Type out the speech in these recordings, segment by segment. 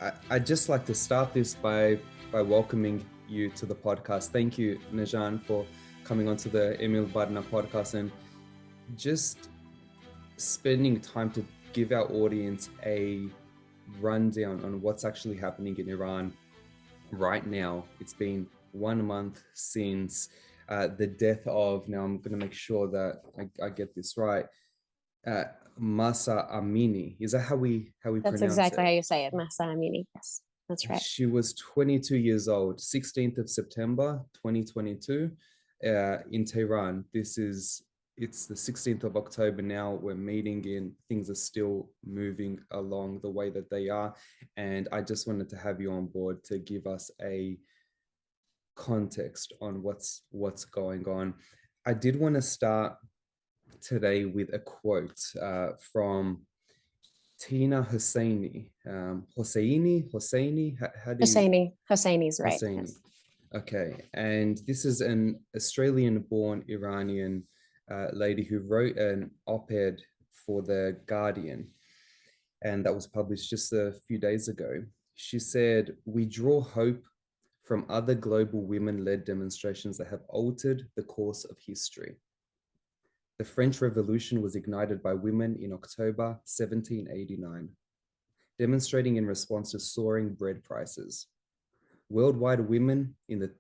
I'd just like to start this by welcoming you to the podcast. Thank you, Nojan, for coming onto the Emil podcast and just spending time to give our audience a rundown on what's actually happening in Iran right now. It's been 1 month since the death of, now I'm going to make sure that I get this right, uh, Mahsa Amini. Is that how we That's pronounce exactly it? how you say it, Mahsa Amini. Yes, that's right. She was 22 years old, 16th of September 2022, in Tehran. It's the 16th of October now. We're meeting in, things are still moving along the way that they are. And I just wanted to have you on board to give us a context on what's going on. I did want to start today with a quote from Tina Hosseini. Hosseini, how do you, Hosseini's right. Hosseini? Yes. Okay, and this is an Australian-born Iranian lady who wrote an op-ed for The Guardian, and that was published just a few days ago. She said, "We draw hope from other global women-led demonstrations that have altered the course of history. The French Revolution was ignited by women in October 1789, demonstrating in response to soaring bread prices. Worldwide, women in the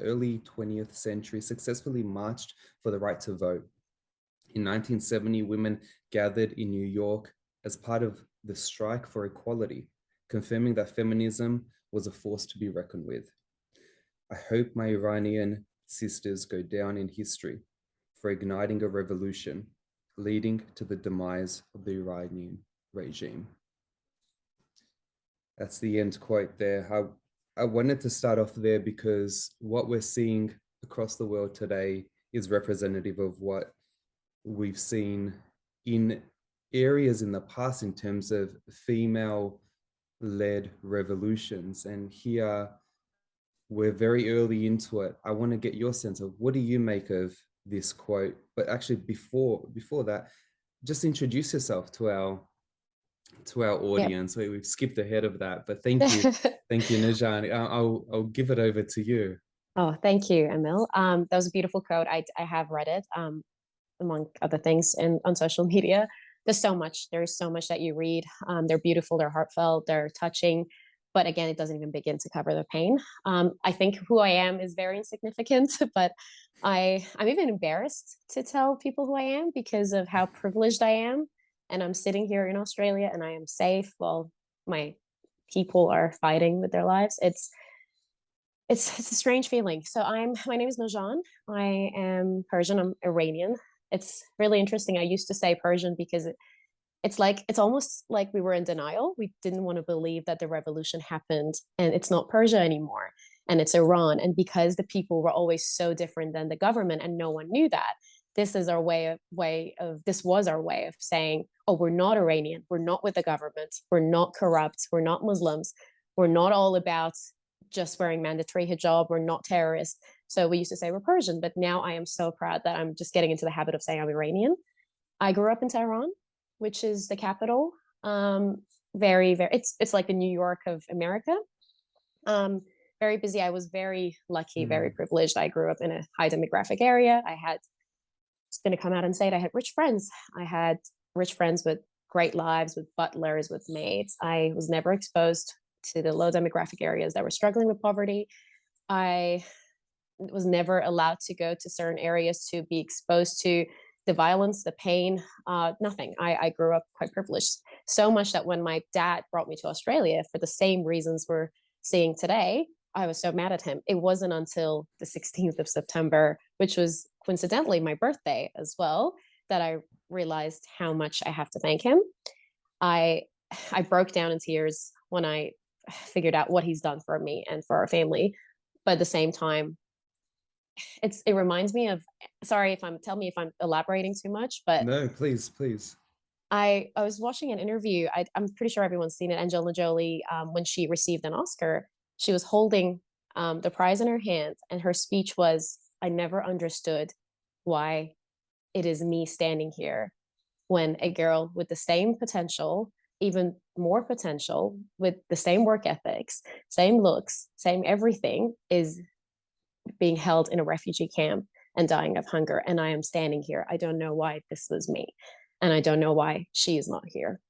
early 20th century successfully marched for the right to vote. In 1970, women gathered in New York as part of the strike for equality, confirming that feminism was a force to be reckoned with. I hope my Iranian sisters go down in history for igniting a revolution leading to the demise of the Iranian regime." That's the end quote there. I wanted to start off there because what we're seeing across the world today is representative of what we've seen in areas in the past in terms of female-led revolutions. And here we're very early into it. I want to get your sense of, what do you make of this quote? But actually, before that, just introduce yourself to our Yep. audience. We've skipped ahead of that, but thank you, Nojan. I'll give it over to you. Oh, thank you, Emil. That was a beautiful quote. I have read it, among other things, on social media. There's so much that you read. They're beautiful, they're heartfelt, they're touching. But again, it doesn't even begin to cover the pain. I think who I am is very insignificant, but I'm even embarrassed to tell people who I am because of how privileged I am. And I'm sitting here in Australia and I am safe while my people are fighting with their lives. It's a strange feeling. So my name is Nojan. I am Persian. I'm Iranian. It's really interesting. I used to say Persian because it's almost like we were in denial. We didn't want to believe that the revolution happened and it's not Persia anymore and it's Iran. And because the people were always so different than the government and no one knew that, this was our way of saying, oh, we're not Iranian, we're not with the government, we're not corrupt, we're not Muslims, we're not all about just wearing mandatory hijab, we're not terrorists. So we used to say we're Persian, but now I am so proud that I'm just getting into the habit of saying I'm Iranian. I grew up in Tehran, which is the capital. Very, very, it's like the New York of America. Very busy. I was very lucky, very privileged. I grew up in a high demographic area. I had, just going to come out and say it, I had rich friends. I had rich friends with great lives, with butlers, with maids. I was never exposed to the low demographic areas that were struggling with poverty. I was never allowed to go to certain areas to be exposed to the violence, the pain, nothing. I grew up quite privileged. So much that when my dad brought me to Australia for the same reasons we're seeing today, I was so mad at him. It wasn't until the 16th of September, which was coincidentally my birthday as well, that I realized how much I have to thank him. I I broke down in tears when I figured out what he's done for me and for our family. But at the same time, it reminds me of, sorry if I'm tell me if I'm elaborating too much, but No, please. I was watching an interview. I'm pretty sure everyone's seen it. Angelina Jolie, when she received an Oscar, she was holding the prize in her hand, and her speech was, "I never understood why it is me standing here when a girl with the same potential, even more potential with the same work ethics, same looks, same everything, is being held in a refugee camp and dying of hunger. And I am standing here. I don't know why this was me. And I don't know why she is not here.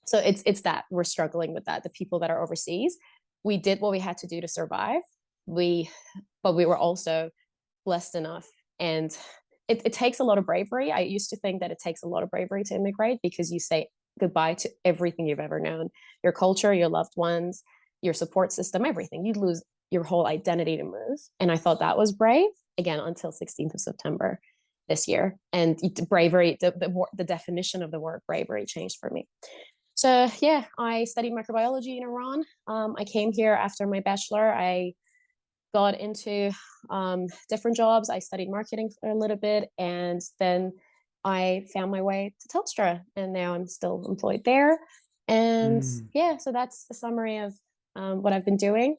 So it's that we're struggling with that. The people that are overseas, we did what we had to do to survive. But we were also blessed enough. And it takes a lot of bravery. I used to think that it takes a lot of bravery to immigrate, because you say goodbye to everything you've ever known, your culture, your loved ones, your support system, everything. You lose your whole identity to move. And I thought that was brave, again, until 16th of September this year. And bravery, the definition of the word bravery changed for me. So yeah, I studied microbiology in Iran. I came here after my bachelor. I got into different jobs. I studied marketing for a little bit, and then I found my way to Telstra, and now I'm still employed there. And yeah, so that's the summary of what I've been doing.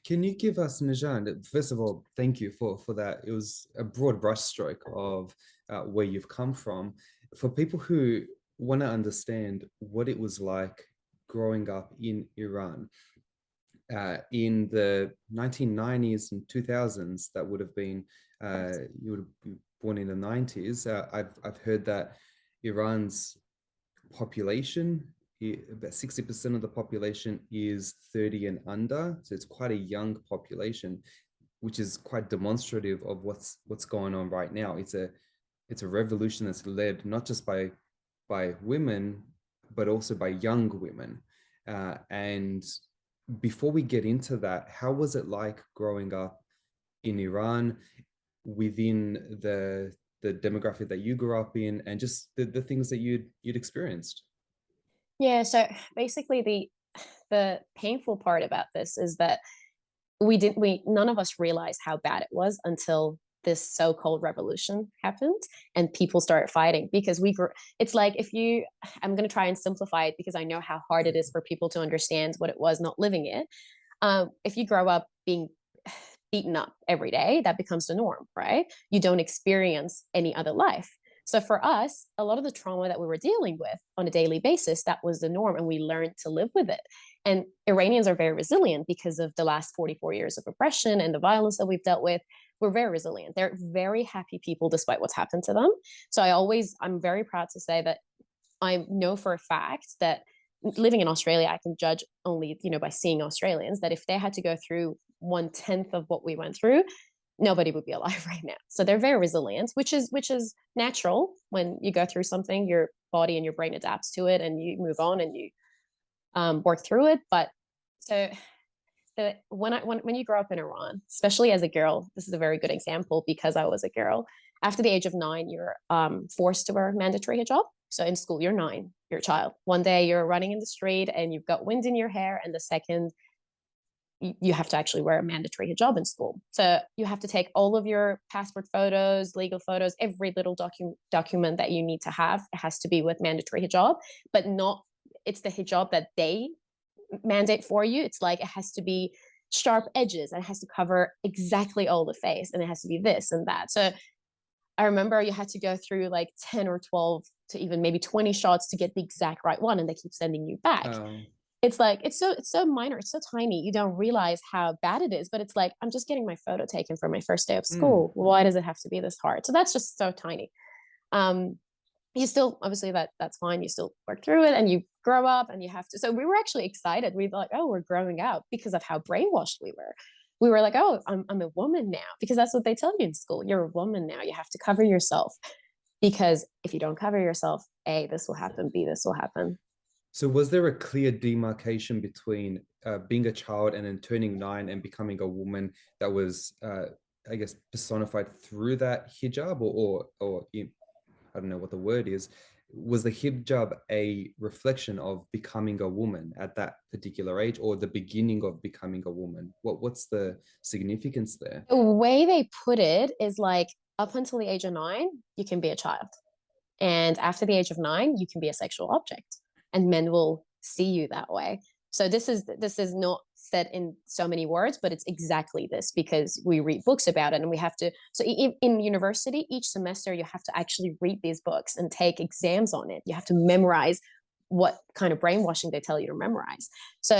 Can you give us, Nojan, first of all, thank you for that. It was a broad brushstroke of where you've come from. For people who want to understand what it was like growing up in Iran in the 1990s and 2000s, that would have been, you would have been born in the 90s. I've heard that Iran's population, about 60% of the population is 30 and under. So it's quite a young population, which is quite demonstrative of what's going on right now. It's a revolution that's led not just by women, but also by young women. And before we get into that, how was it like growing up in Iran within the demographic that you grew up in, and just the things that you'd experienced? Yeah, so basically the painful part about this is that none of us realized how bad it was until this so-called revolution happened and people started fighting, because it's like, I'm going to try and simplify it because I know how hard it is for people to understand what it was not living it. If you grow up being beaten up every day, that becomes the norm, right? You don't experience any other life. So for us, a lot of the trauma that we were dealing with on a daily basis, that was the norm, and we learned to live with it. And Iranians are very resilient because of the last 44 years of oppression and the violence that we've dealt with. We're very resilient. They're very happy people despite what's happened to them. So I'm very proud to say that I know for a fact that living in Australia, I can judge only, by seeing Australians, that if they had to go through 1/10 of what we went through, nobody would be alive right now. So they're very resilient, which is natural. When you go through something, your body and your brain adapts to it, and you move on and you work through it. But so when you grow up in Iran, especially as a girl, this is a very good example because I was a girl. After the age of 9, you're forced to wear mandatory hijab. So in school, you're 9, you're a child. One day you're running in the street and you've got wind in your hair, and the second you have to actually wear a mandatory hijab in school. So you have to take all of your passport photos, legal photos, every little document that you need to have. It has to be with mandatory hijab, but it's the hijab that they mandate for you. It's like it has to be sharp edges, and it has to cover exactly all the face, and it has to be this and that. So I remember you had to go through like 10 or 12 to even maybe 20 shots to get the exact right one, and they keep sending you back. It's like it's so minor, it's so tiny, you don't realize how bad it is, but it's like, I'm just getting my photo taken for my first day of school. Why does it have to be this hard? So that's just so tiny. You still, obviously, that's fine, you still work through it and you grow up and you have to. So we were actually excited. We were like, oh, we're growing up, because of how brainwashed we were like, oh, I'm a woman now, because that's what they tell you in school. You're a woman now, you have to cover yourself, because if you don't cover yourself, A, this will happen, B, this will happen. So was there a clear demarcation between being a child and then turning 9 and becoming a woman that was, I guess, personified through that hijab, or I don't know what the word is. Was the hijab a reflection of becoming a woman at that particular age, or the beginning of becoming a woman? What's the significance there? The way they put it is like, up until the age of 9, you can be a child. And after the age of 9, you can be a sexual object, and men will see you that way. So this is not said in so many words, but it's exactly this, because we read books about it, and we have to. So in university, each semester you have to actually read these books and take exams on it. You have to memorize what kind of brainwashing they tell you to memorize. So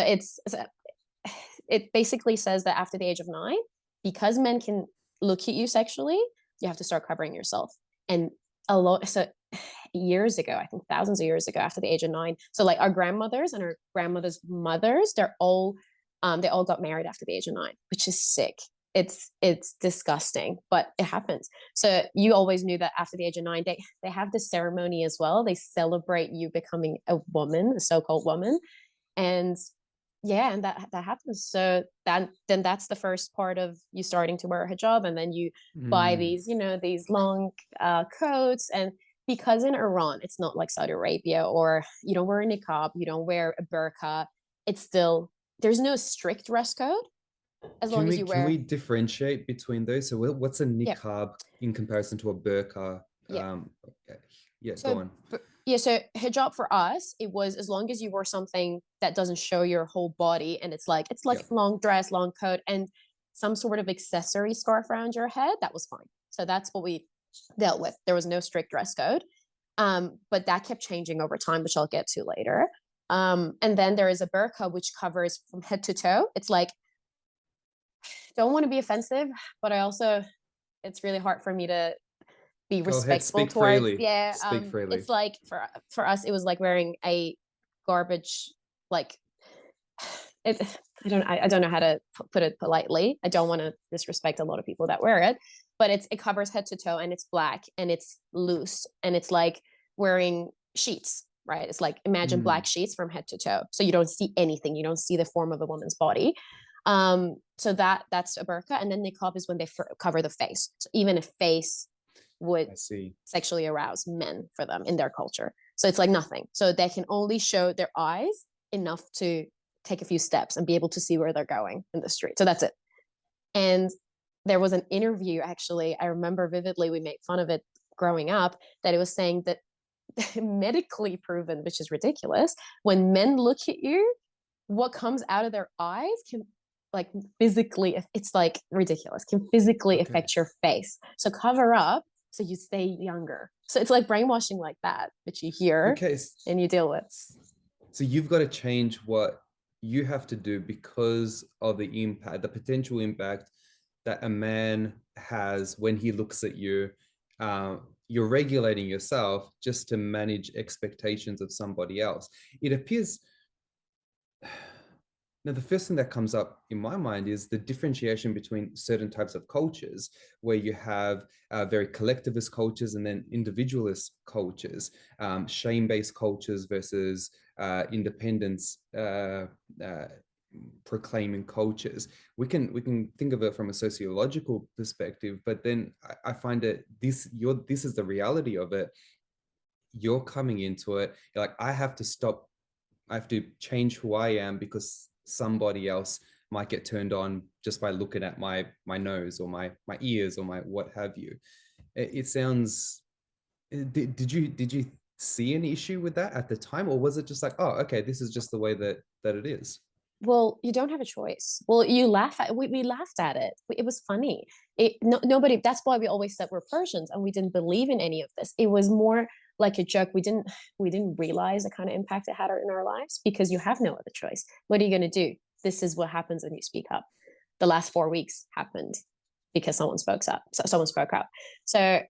it basically says that after the age of 9, because men can look at you sexually, you have to start covering yourself. And a lot, so years ago, I think thousands of years ago, after the age of 9, so like our grandmothers and our grandmothers' mothers, they all got married after the age of 9, which is sick. It's disgusting, but it happens. So you always knew that after the age of 9, they have this ceremony as well. They celebrate you becoming a woman, a so-called woman. And yeah, and that happens. So then that's the first part of you starting to wear a hijab, and then you buy these, these long coats. And because in Iran, it's not like Saudi Arabia, or you don't wear a niqab, you don't wear a burqa. It's still, there's no strict dress code as long as you wear. Can we differentiate between those? So what's a Yeah. niqab in comparison to a burqa? Yeah. Go on. Yeah, so hijab for us, it was as long as you wore something that doesn't show your whole body, and it's like long dress, long coat, and some sort of accessory scarf around your head, that was fine. So that's what we dealt with. There was no strict dress code. But that kept changing over time, which I'll get to later. And then there is a burqa, which covers from head to toe. It's like, don't want to be offensive, but it's really hard for me to be respectful towards. Freely. Yeah. Speak freely. It's like for us, it was like wearing a garbage, like I don't know how to put it politely. I don't want to disrespect a lot of people that wear it, but it covers head to toe, and it's black, and it's loose, and it's like wearing sheets, right? It's like, imagine black sheets from head to toe. So you don't see anything. You don't see the form of a woman's body. So that's a burqa. And then niqab is when they cover the face. So even a face would sexually arouse men for them in their culture. So it's like nothing. So they can only show their eyes enough to take a few steps and be able to see where they're going in the street. So that's it. And there was an interview, actually, I remember vividly, we made fun of it growing up, that it was saying that medically proven, which is ridiculous, when men look at you, what comes out of their eyes can like physically, it's like ridiculous, can physically affect your face. So cover up so you stay younger. So it's like brainwashing like that, which you hear and you deal with. So you've got to change what you have to do because of the impact, the potential impact that a man has when he looks at you. You're regulating yourself just to manage expectations of somebody else. It appears. Now, the first thing that comes up in my mind is the differentiation between certain types of cultures, where you have very collectivist cultures and then individualist cultures, shame-based cultures versus independence proclaiming cultures. We can think of it from a sociological perspective, but then I find that this is the reality of it. You're coming into it, you're like, I have to stop. I have to change who I am because somebody else might get turned on just by looking at my nose or my ears or my what have you. It sounds. Did you see an issue with that at the time, or was it just like, oh, okay, this is just the way that it is? Well, you don't have a choice. Well, you laugh at we laughed at it. It was funny. Nobody. That's why we always said we're Persians, and we didn't believe in any of this. It was more like a joke. We didn't realize the kind of impact it had in our lives, because you have no other choice. What are you going to do? This is what happens when you speak up. The last 4 weeks happened because someone spoke up. So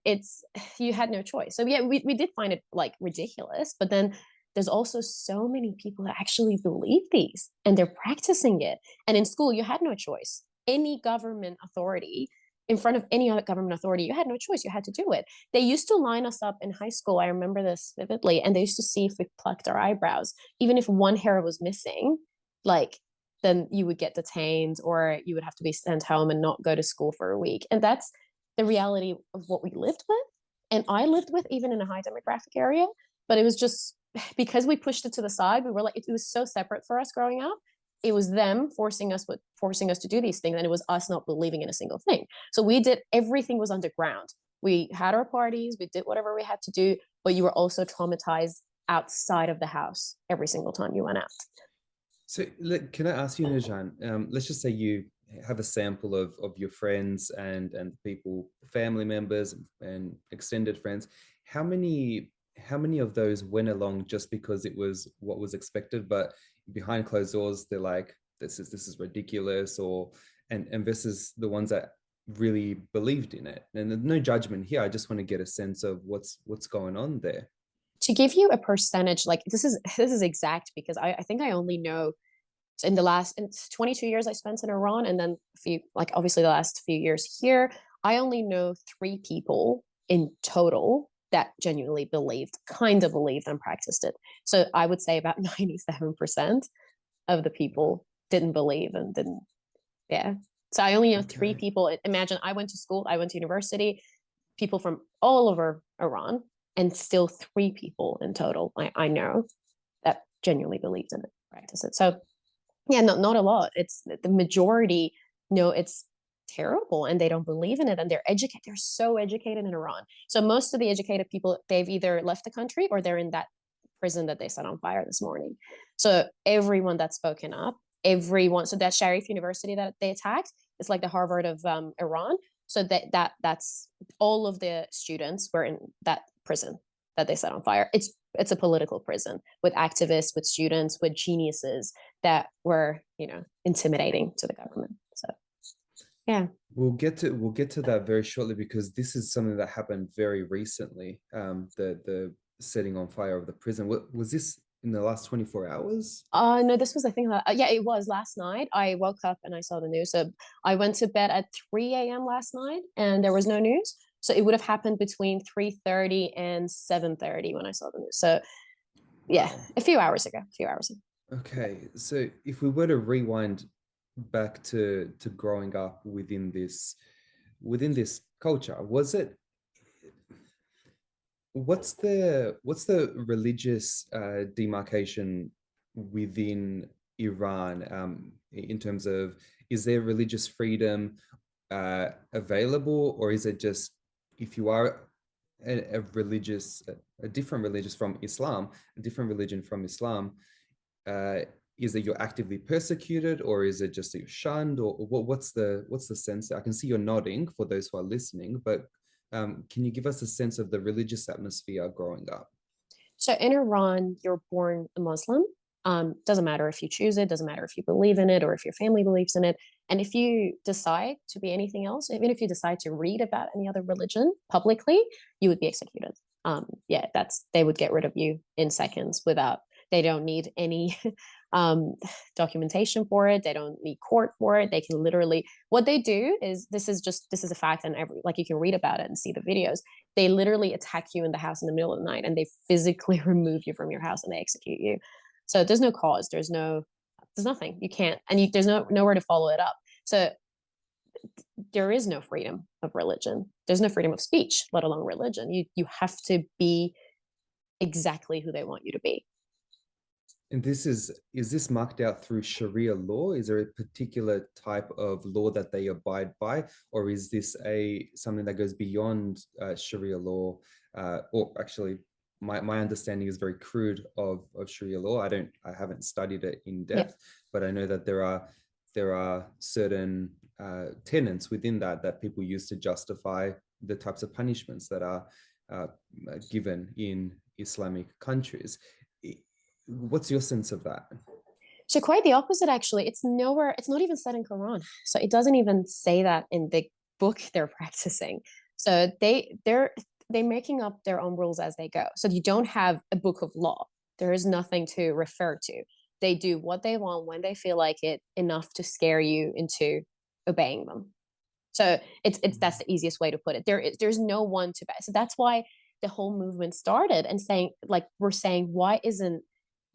you had no choice. So yeah, we did find it like ridiculous, but then there's also so many people that actually believe these and they're practicing it. And in school, you had no choice. Any government authority, in front of any other government authority, you had no choice. You had to do it. They used to line us up in high school. I remember this vividly. And they used to see if we plucked our eyebrows. Even if one hair was missing, like, then you would get detained, or you would have to be sent home and not go to school for a week. And that's the reality of what we lived with. And I lived with, even in a high demographic area. But it was just, because we pushed it to the side, we were like, it was so separate for us growing up. It was them forcing us to do these things, and it was us not believing in a single thing. So we did, everything was underground. We had our parties, we did whatever we had to do, but you were also traumatized outside of the house every single time you went out. So can I ask you, Nojan, let's just say you have a sample of your friends and people, family members and extended friends. How many how many of those went along just because it was what was expected, but behind closed doors they're like, this is ridiculous, or and versus the ones that really believed in it? And there's no judgment here. I just want to get a sense of what's going on there. To give you a percentage, like this is exact because I think I only know in the last in 22 years I spent in Iran, and then a few, like obviously the last few years here, I only know 3 people in total that genuinely believed, kind of believed and practiced it. So I would say about 97% of the people didn't believe and didn't, yeah. So I only know 3 people. Imagine I went to school, I went to university, people from all over Iran, and still 3 people in total I know that genuinely believed in it, practice it. So yeah, not a lot. It's the majority know it's terrible and they don't believe in it, and they're so educated in Iran. So most of the educated people, they've either left the country or they're in that prison that they set on fire this morning. So everyone that's spoken up, everyone, so that Sharif University that they attacked, it's like the Harvard of Iran. So that's all of the students were in that prison that they set on fire. It's a political prison with activists, with students, with geniuses that were, intimidating to the government. So yeah. We'll get to that very shortly, because this is something that happened very recently. The setting on fire of the prison. What was this in the last 24 hours? No, this was, I think, yeah, it was last night. I woke up and I saw the news. So I went to bed at 3 a.m. last night and there was no news. So it would have happened between 3:30 and 7:30 when I saw the news. So yeah, Wow. a few hours ago. Okay, so if we were to rewind back to growing up within this culture, was it, what's the religious demarcation within Iran, in terms of, is there religious freedom available, or is it just, if you are a different religious from Islam, a different religion from Islam, uh, is it you're actively persecuted, or is it just that you're shunned, or what's the sense? I can see you're nodding for those who are listening, but can you give us a sense of the religious atmosphere growing up? So in Iran, you're born a Muslim. Doesn't matter if you choose it, doesn't matter if you believe in it or if your family believes in it. And if you decide to be anything else, even if you decide to read about any other religion publicly, you would be executed. Yeah, they would get rid of you in seconds without, they don't need any um, documentation for it. They don't need court for it. They can literally, what they do is, this is a fact, and like you can read about it and see the videos. They literally attack you in the house in the middle of the night and they physically remove you from your house and they execute you. So there's no cause, there's nothing. You can't, and there's nowhere to follow it up. So there is no freedom of religion. There's no freedom of speech, let alone religion. You have to be exactly who they want you to be. And is this marked out through Sharia law? Is there a particular type of law that they abide by, or is this something that goes beyond Sharia law? Or actually, my understanding is very crude of Sharia law. I haven't studied it in depth, but I know that there are certain tenets within that people use to justify the types of punishments that are given in Islamic countries. What's your sense of that? So quite the opposite, actually. It's nowhere, it's not even said in Quran. So it doesn't even say that in the book they're practicing. So they're making up their own rules as they go. So you don't have a book of law. There is nothing to refer to. They do what they want when they feel like it, enough to scare you into obeying them. So it's that's the easiest way to put it. There's no one to bet. So that's why the whole movement started, and saying, like, we're saying, why isn't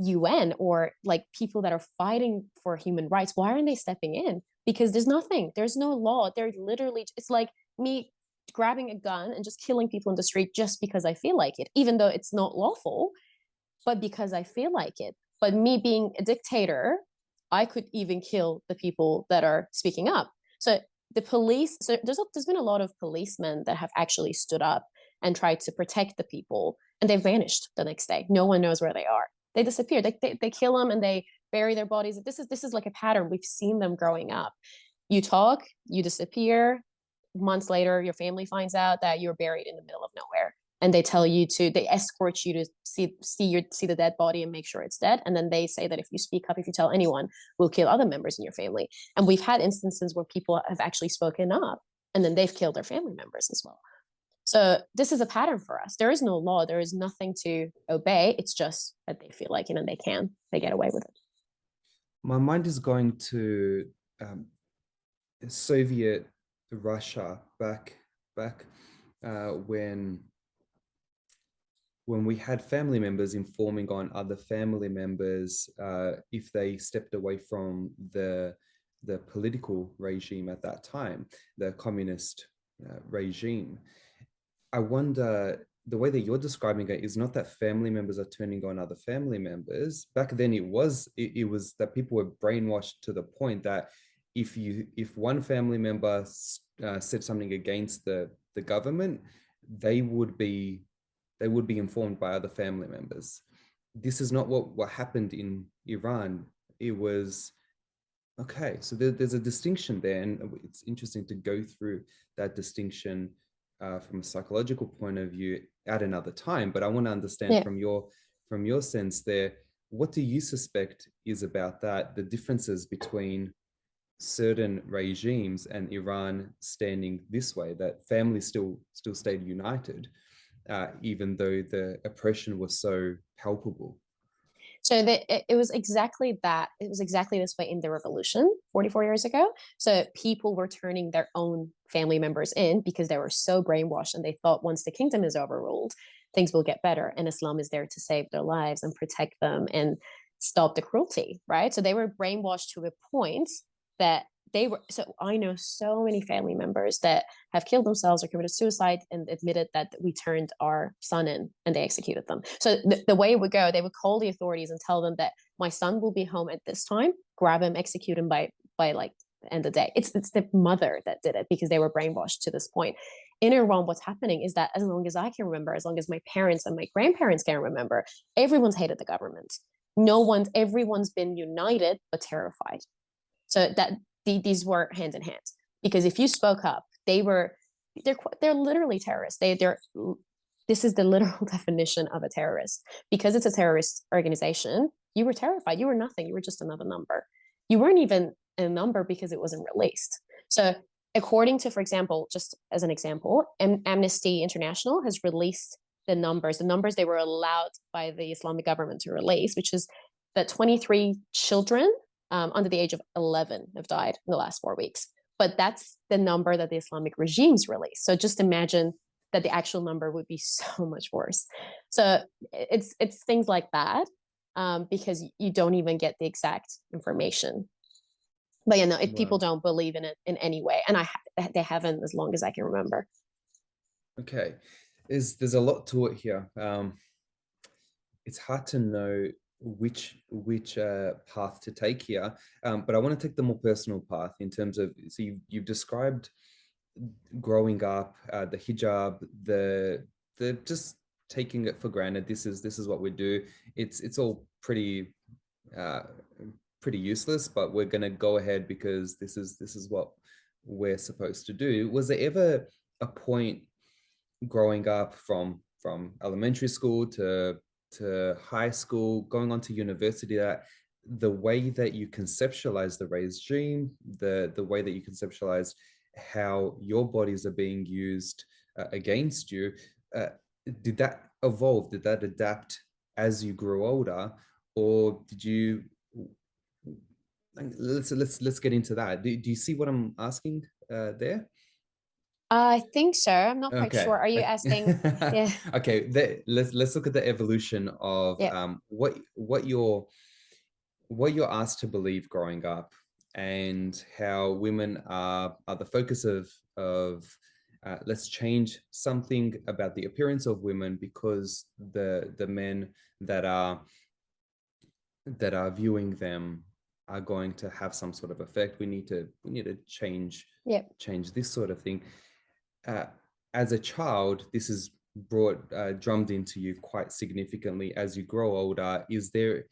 UN or like people that are fighting for human rights, why aren't they stepping in? Because there's nothing, there's no law. They're literally, it's like me grabbing a gun and just killing people in the street just because I feel like it, even though it's not lawful, but because I feel like it. But me being a dictator, I could even kill the people that are speaking up. So the police, so there's been a lot of policemen that have actually stood up and tried to protect the people, and they vanished the next day. No one knows where they are. They disappear. They kill them and they bury their bodies. This is like a pattern. We've seen them growing up. You talk, you disappear. Months later, your family finds out that you're buried in the middle of nowhere. and they tell you to, they escort you to see the dead body and make sure it's dead. And then they say that if you speak up, if you tell anyone, we'll kill other members in your family. And we've had instances where people have actually spoken up and then they've killed their family members as well. So this is a pattern for us. There is no law. There is nothing to obey. It's just that they feel like, they get away with it. My mind is going to Soviet Russia back when we had family members informing on other family members if they stepped away from the political regime at that time, the communist regime. I wonder, the way that you're describing it is not that family members are turning on other family members. Back then it was that people were brainwashed to the point that if one family member said something against the government, they would be informed by other family members. This is not what happened in Iran. It was okay. So there's a distinction there, and it's interesting to go through that distinction from a psychological point of view at another time. But I want to understand from your sense there, what do you suspect is about that, the differences between certain regimes and Iran standing this way, that families still stayed united, even though the oppression was so palpable? So it was exactly that. It was exactly this way in the revolution 44 years ago. So people were turning their own family members in because they were so brainwashed, and they thought once the kingdom is overruled, things will get better. And Islam is there to save their lives and protect them and stop the cruelty, right? So they were brainwashed to a point that so I know so many family members that have killed themselves or committed suicide and admitted that we turned our son in and they executed them. So the way it would go, they would call the authorities and tell them that my son will be home at this time, grab him, execute him by like the end of the day. It's the mother that did it because they were brainwashed to this point. In Iran, what's happening is that as long as I can remember, as long as my parents and my grandparents can remember, everyone's hated the government. Everyone's been united but terrified. So that these were hand in hand, because if you spoke up, they're literally terrorists. This is the literal definition of a terrorist. Because it's a terrorist organization, you were terrified. You were nothing. You were just another number. You weren't even a number because it wasn't released. So according to, for example, just as an example, Amnesty International has released the numbers they were allowed by the Islamic government to release, which is that 23 children under the age of 11 have died in the last 4 weeks. But that's the number that the Islamic regimes release. So just imagine that the actual number would be so much worse. So it's things like that, because you don't even get the exact information. But yeah, no, people don't believe in it in any way, and they haven't as long as I can remember. Okay, there's a lot to it here. It's hard to know which path to take here, but I want to take the more personal path in terms of, so you've described growing up, the hijab, the just taking it for granted. This is what we do. It's all pretty useless, but we're gonna go ahead because this is what we're supposed to do. Was there ever a point growing up from elementary school to high school, going on to university, that the way that you conceptualize the regime, the way that you conceptualize how your bodies are being used against you, did that evolve? Did that adapt as you grew older, or did you? Let's get into that. Do you see what I'm asking there? I think so. I'm not quite sure. Are you asking? Yeah. Okay. Let's look at the evolution of what you're asked to believe growing up, and how women are the focus of let's change something about the appearance of women because the men that are viewing them are going to have some sort of effect. We need to change this sort of thing. As a child, this is drummed into you quite significantly. As you grow older, does the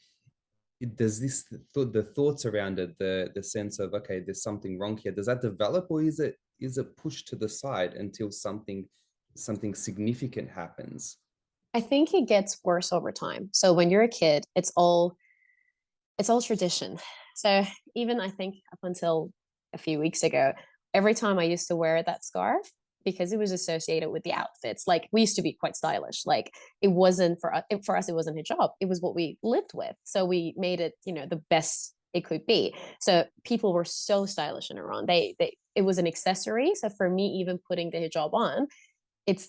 thoughts around it, the sense of, okay, there's something wrong here, does that develop, or is it pushed to the side until something something significant happens? I think it gets worse over time. So when you're a kid, it's all tradition. So even I think up until a few weeks ago, every time I used to wear that scarf, because it was associated with the outfits. Like we used to be quite stylish. Like it wasn't for us. For us, it wasn't hijab. It was what we lived with. So we made it, the best it could be. So people were so stylish in Iran. It was an accessory. So for me, even putting the hijab on, it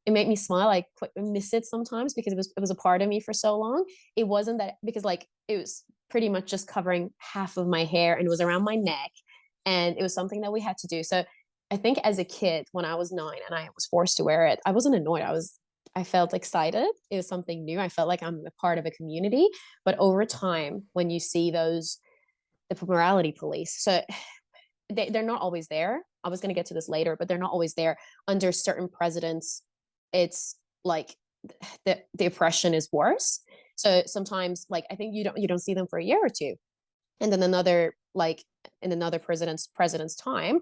made me smile. I quite miss it sometimes because it was a part of me for so long. It wasn't that, because like it was pretty much just covering half of my hair and it was around my neck, and it was something that we had to do. So I think as a kid, when I was 9 and I was forced to wear it, I wasn't annoyed. I felt excited. It was something new. I felt like I'm a part of a community. But over time, when you see the morality police, so they're not always there. I was going to get to this later, but they're not always there. Under certain presidents, it's like the oppression is worse. So sometimes, like, I think you don't see them for a year or two, and then another, like, in another president's time,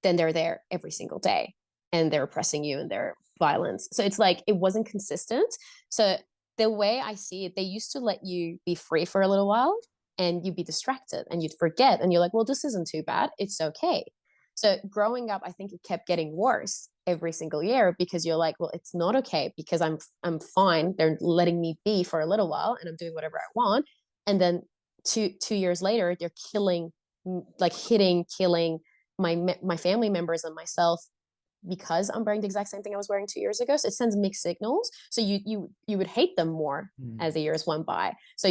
then they're there every single day, and they're oppressing you and they're violence. So it's like it wasn't consistent. So the way I see it, they used to let you be free for a little while, and you'd be distracted and you'd forget, and you're like, well, this isn't too bad, it's okay. So growing up, I think it kept getting worse every single year, because you're like, well, it's not okay, because I'm fine, they're letting me be for a little while and I'm doing whatever I want. And then two years later, they're killing my family members and myself, because I'm wearing the exact same thing I was wearing 2 years ago. So it sends mixed signals. So you would hate them more as the years went by. So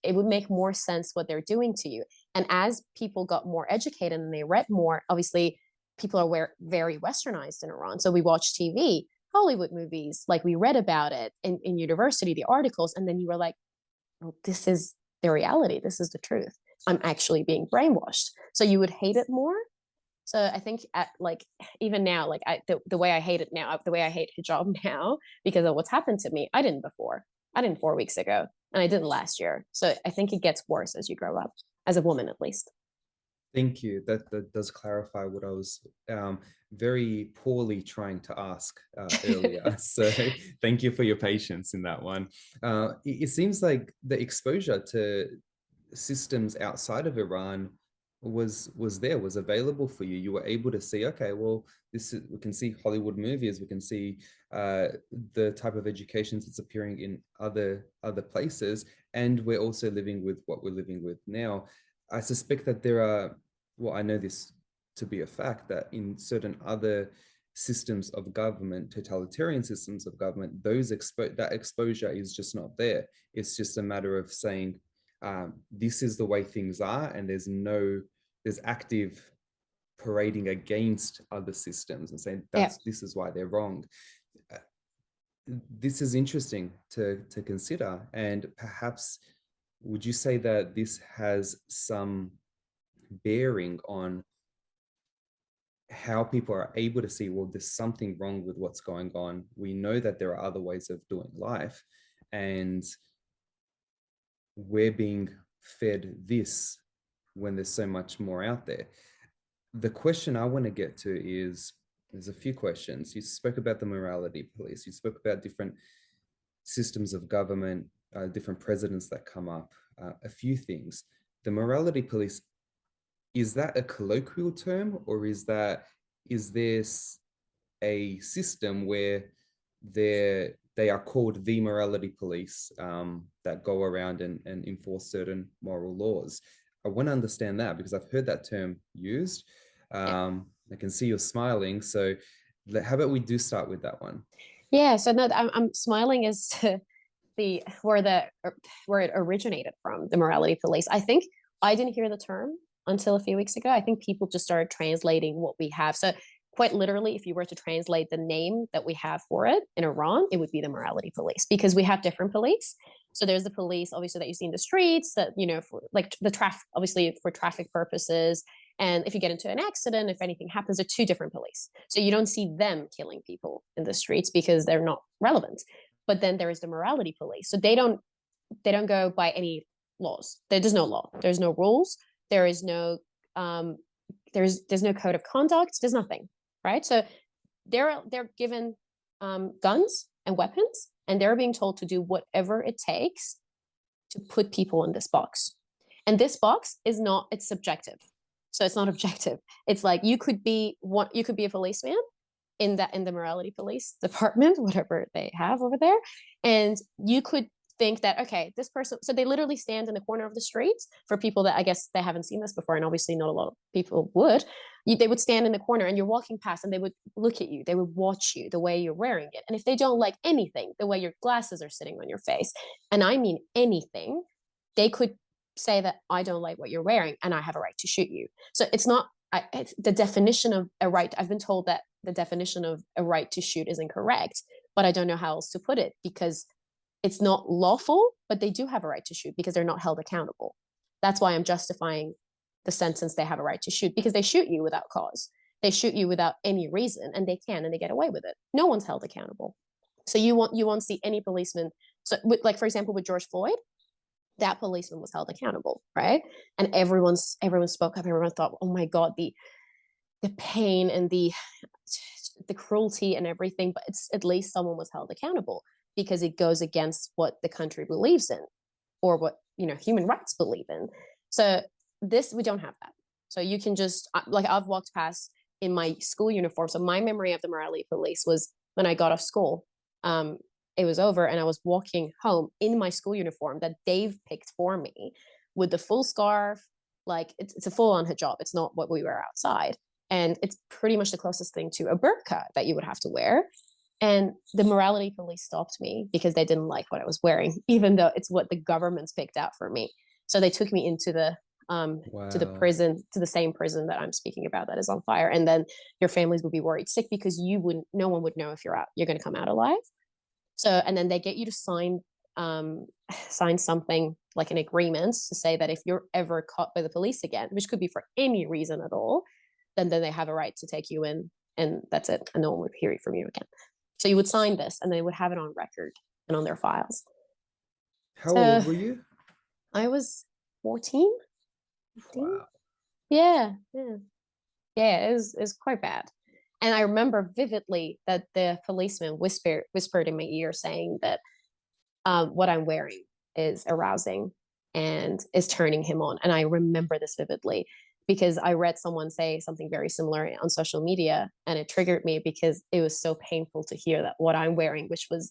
it would make more sense what they're doing to you. And as people got more educated and they read more, obviously people are very westernized in Iran. So we watch TV, Hollywood movies, like we read about it in university, the articles, and then you were like, oh, this is the reality. This is the truth. I'm actually being brainwashed. So you would hate it more. So I think like even now, like the way I hate it now, the way I hate hijab now, because of what's happened to me, I didn't before. I didn't 4 weeks ago, and I didn't last year. So I think it gets worse as you grow up, as a woman at least. Thank you. That does clarify what I was very poorly trying to ask earlier. So thank you for your patience in that one. It seems like the exposure to systems outside of Iran was available for you. You were able to see, okay, well, we can see Hollywood movies, we can see the type of educations that's appearing in other places, and we're also living with what we're living with now. I suspect that there are, well, I know this to be a fact, that in certain other systems of government, totalitarian systems of government, that exposure is just not there. It's just a matter of saying, this is the way things are, and there's active parading against other systems and saying this is why they're wrong. This is interesting to consider, and perhaps would you say that this has some bearing on how people are able to see, well, there's something wrong with what's going on. We know that there are other ways of doing life, and we're being fed this when there's so much more out there. The question I want to get to is, there's a few questions. You spoke about the morality police. You spoke about different systems of government, different presidents that come up, a few things. The morality police, is that a colloquial term, or is this a system where they are called the morality police, that go around and enforce certain moral laws? I want to understand that, because I've heard that term used. I can see you're smiling. So how about we do start with that one? Yeah. So no, I'm smiling as where it originated from, the morality police. I think I didn't hear the term until a few weeks ago. I think people just started translating what we have. So quite literally, if you were to translate the name that we have for it in Iran, it would be the morality police, because we have different police. So there's the police, obviously, that you see in the streets, that, for like the traffic, obviously for traffic purposes. And if you get into an accident, if anything happens, there are two different police. So you don't see them killing people in the streets because they're not relevant. But then there is the morality police. So they don't go by any laws. There's no law. There's no rules. There is no there's no code of conduct. There's nothing, right? So they're given guns and weapons, and they're being told to do whatever it takes to put people in this box. And this box is not, it's subjective. So it's not objective. It's like you could be a policeman in the morality police department, whatever they have over there. And you could think that, okay, this person, so they literally stand in the corner of the streets for people that I guess they haven't seen this before, and obviously not a lot of people would. They would stand in the corner and you're walking past and they would look at you, they would watch you the way you're wearing it. And if they don't like anything, the way your glasses are sitting on your face, and I mean anything, they could say that I don't like what you're wearing and I have a right to shoot you. So it's not the definition of a right. I've been told that the definition of a right to shoot is incorrect, but I don't know how else to put it, because it's not lawful, but they do have a right to shoot because they're not held accountable. That's why I'm justifying the sentence they have a right to shoot, because they shoot you without cause. They shoot you without any reason, and they can, and they get away with it. No one's held accountable. So you won't see any policeman. So like, for example, with George Floyd, that policeman was held accountable, right? And everyone spoke up. Everyone thought, oh my God, the pain and the cruelty and everything, but it's at least someone was held accountable, because it goes against what the country believes in, or what, human rights believe in. So this, we don't have that. So you can just, like, I've walked past in my school uniform. So my memory of the morality police was when I got off school, it was over and I was walking home in my school uniform that they've picked for me, with the full scarf. Like, it's a full on hijab. It's not what we wear outside. And it's pretty much the closest thing to a burqa that you would have to wear. And the morality police stopped me because they didn't like what I was wearing, even though it's what the government's picked out for me. So they took me into the to the prison, to the same prison that I'm speaking about that is on fire. And then your families would be worried sick, because no one would know if you're going to come out alive. So, and then they get you to sign something like an agreement to say that if you're ever caught by the police again, which could be for any reason at all, then they have a right to take you in, and that's it. And no one would hear it from you again. So you would sign this and they would have it on record and on their files. How old were you? I was 14. 15? Wow. Yeah. It was quite bad. And I remember vividly that the policeman whispered in my ear saying that what I'm wearing is arousing and is turning him on. And I remember this vividly because I read someone say something very similar on social media, and it triggered me because it was so painful to hear that what I'm wearing, which was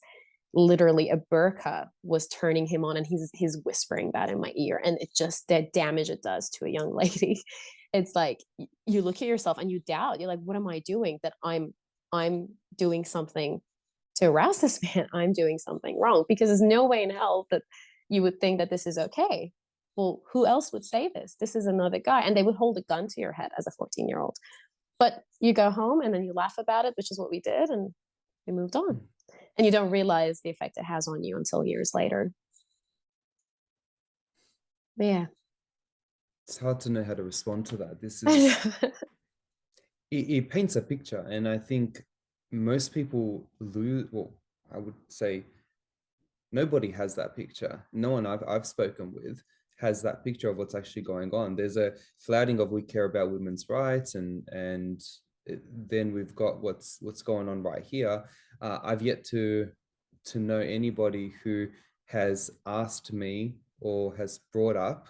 literally a burqa, was turning him on, and he's whispering that in my ear. And it just, the damage it does to a young lady. It's like you look at yourself and you doubt. You're like, what am I doing? That I'm doing something to arouse this man. I'm doing something wrong, because there's no way in hell that you would think that this is okay. Well, who else would say this? This is another guy. And they would hold a gun to your head as a 14-year-old. But you go home and then you laugh about it, which is what we did, and we moved on. And you don't realize the effect it has on you until years later. But yeah. It's hard to know how to respond to that. This is it paints a picture, and I think most people lose. Well, I would say nobody has that picture. No one I've spoken with has that picture of what's actually going on. There's a flouting of we care about women's rights, and then we've got what's going on right here. I've yet to know anybody who has asked me or has brought up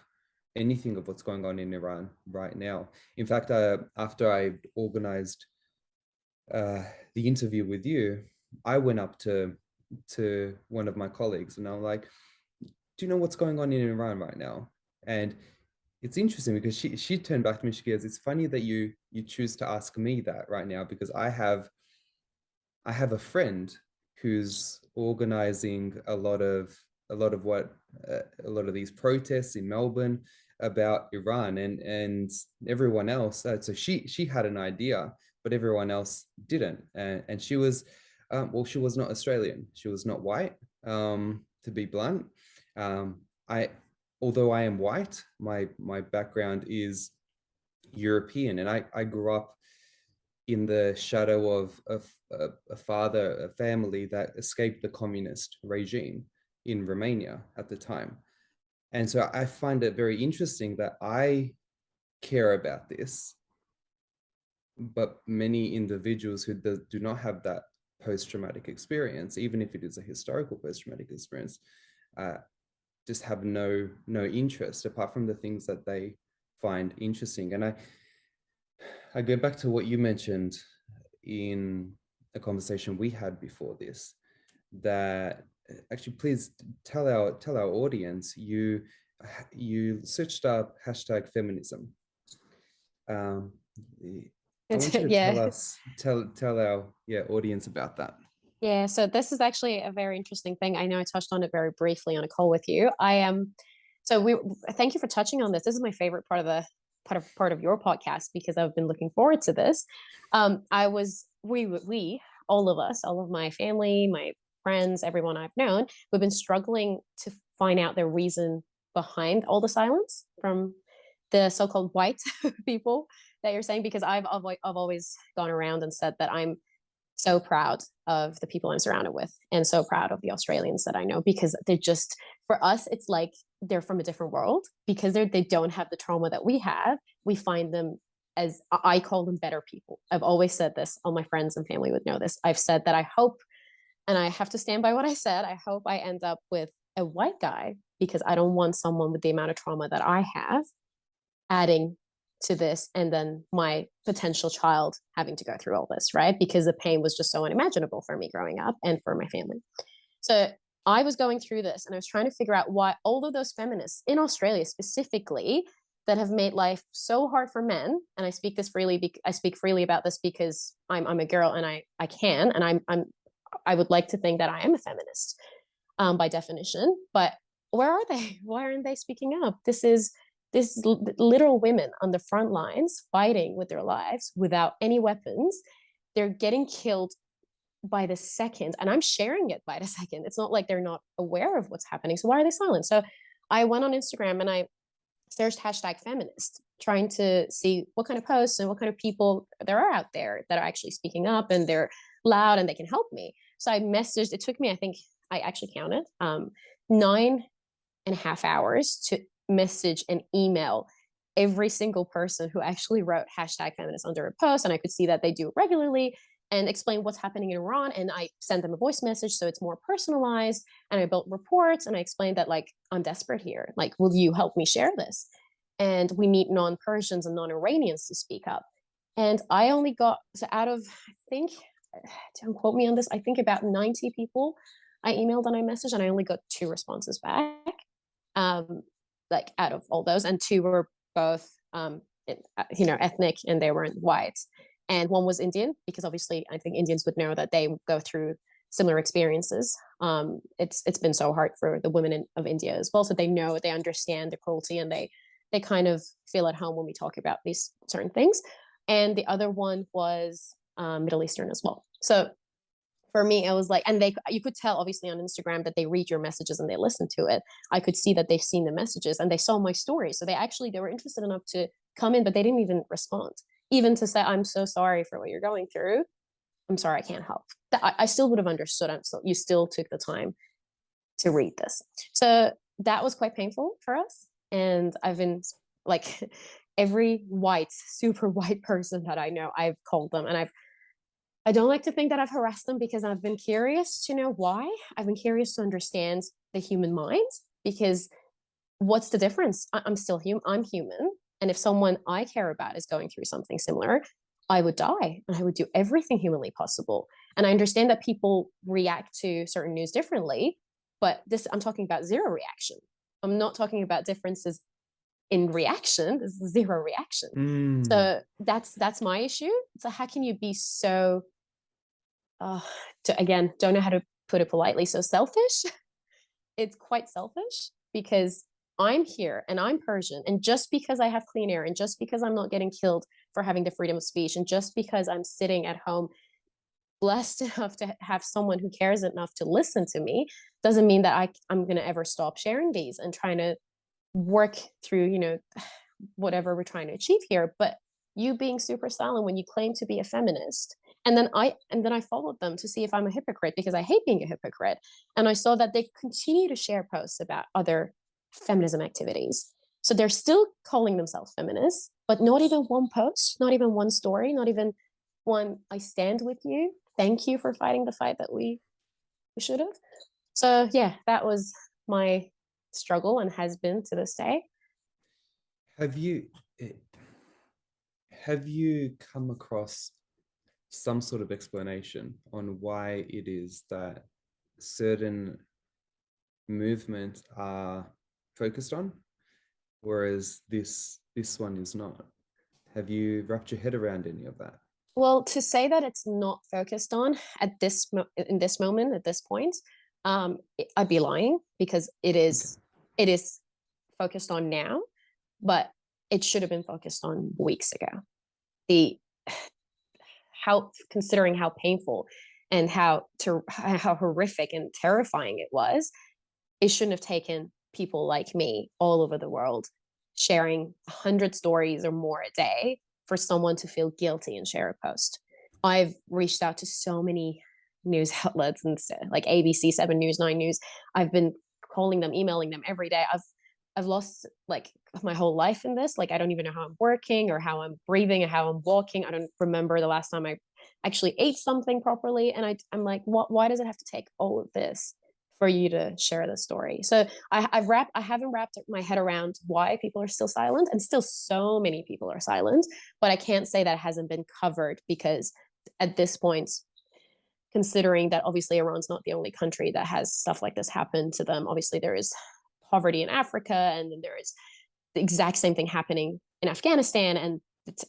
anything of what's going on in Iran right now. In fact, after I organized the interview with you, I went up to one of my colleagues and I'm like, do you know what's going on in Iran right now? And it's interesting because she turned back to me, she goes, it's funny that you choose to ask me that right now, because I have a friend who's organizing a lot of these protests in Melbourne about Iran, and everyone else. So she had an idea, but everyone else didn't. And she was, she was not Australian. She was not white, to be blunt. Although I am white, my background is European, and I grew up in the shadow of a family that escaped the communist regime in Romania at the time. And so I find it very interesting that I care about this, but many individuals who do not have that post-traumatic experience, even if it is a historical post-traumatic experience, just have no interest apart from the things that they find interesting. And I go back to what you mentioned in a conversation we had before this, that actually, please tell our audience, you searched up #feminism. I want you to Yeah. tell our audience about that. Yeah, so this is actually a very interesting thing. I know I touched on it very briefly on a call with you. I am so we thank you for touching on this. This is my favorite part of the part of your podcast because I've been looking forward to this. We all of us, all of my family, my friends, everyone I've known, we've been struggling to find out the reason behind all the silence from the so-called white people that you're saying, because I've always gone around and said that I'm so proud of the people I'm surrounded with and so proud of the Australians that I know, because they're just, for us, it's like they're from a different world because they don't have the trauma that we have. We find them, as I call them, better people. I've always said this. All my friends and family would know this. I've said that I hope, and I have to stand by what I said, I hope I end up with a white guy because I don't want someone with the amount of trauma that I have adding to this, and then my potential child having to go through all this, right? Because the pain was just so unimaginable for me growing up and for my family. So I was going through this and I was trying to figure out why all of those feminists in Australia specifically that have made life so hard for men, and I speak this freely, I speak freely about this because I'm a girl and I can, and I would like to think that I am a feminist by definition, but where are they? Why aren't they speaking up? This is literal women on the front lines fighting with their lives without any weapons. They're getting killed by the second, and I'm sharing it by the second. It's not like they're not aware of what's happening. So why are they silent? So I went on Instagram and I searched #feminist, trying to see what kind of posts and what kind of people there are out there that are actually speaking up and they're loud and they can help me. So I messaged, it took me, I think I actually counted, 9.5 hours to message and email every single person who actually wrote #feminist under a post. And I could see that they do it regularly and explain what's happening in Iran. And I sent them a voice message so it's more personalized. And I built reports and I explained that, like, I'm desperate here. Like, will you help me share this? And we need non-Persians and non-Iranians to speak up. And I only got, so out of, I think, don't quote me on this, I think about 90 people I emailed and I messaged, and I only got 2 responses back. Like, out of all those, and 2 were both ethnic and they weren't white, and one was Indian, because obviously I think Indians would know that they go through similar experiences. It's been so hard for the women of India as well, so they know, they understand the cruelty, and they kind of feel at home when we talk about these certain things. And the other one was Middle Eastern as well. So for me, it was like, and you could tell obviously on Instagram that they read your messages and they listen to it. I could see that they've seen the messages and they saw my story. So they were interested enough to come in, but they didn't even respond, even to say, I'm so sorry for what you're going through. I'm sorry, I can't help. I still would have understood. You still took the time to read this. So that was quite painful for us. And I've been like, every white, super white person that I know, I've called them, and I don't like to think that I've harassed them, because I've been curious to know why. I've been curious to understand the human mind, because what's the difference? I'm still human. I'm human. And if someone I care about is going through something similar, I would die and I would do everything humanly possible. And I understand that people react to certain news differently, but I'm talking about zero reaction. I'm not talking about differences in reaction. This is zero reaction. So that's my issue. So how can you be so, again, don't know how to put it politely, so selfish? It's quite selfish, because I'm here and I'm Persian, and just because I have clean air, and just because I'm not getting killed for having the freedom of speech, and just because I'm sitting at home blessed enough to have someone who cares enough to listen to me, doesn't mean that I'm going to ever stop sharing these and trying to work through, whatever we're trying to achieve here. But you being super silent when you claim to be a feminist, and then I followed them to see if I'm a hypocrite, because I hate being a hypocrite. And I saw that they continue to share posts about other feminism activities. So they're still calling themselves feminists, but not even one post, not even one story, not even one "I stand with you" thank you for fighting the fight that we should have. So yeah, that was my struggle and has been to this day. Have you have you come across some sort of explanation on why it is that certain movements are focused on, whereas this one is not? Have you wrapped your head around any of that? Well, to say that it's not focused on at in this moment, at this point, I'd be lying, because it Okay. is focused on now, but it should have been focused on weeks ago. The how Considering how painful and how horrific and terrifying it was, it shouldn't have taken people like me all over the world sharing 100 stories or more a day for someone to feel guilty and share a post. I've reached out to so many news outlets, and like ABC, 7 News, 9 News. I've been calling them, emailing them every day. I've lost like my whole life in this. Like, I don't even know how I'm working or how I'm breathing or how I'm walking. I don't remember the last time I actually ate something properly. And I'm like, why does it have to take all of this for you to share the story? So I haven't wrapped my head around why people are still silent, and still so many people are silent. But I can't say that it hasn't been covered, because at this point, considering that obviously Iran's not the only country that has stuff like this happen to them. Obviously, there is poverty in Africa, and then there is the exact same thing happening in Afghanistan, and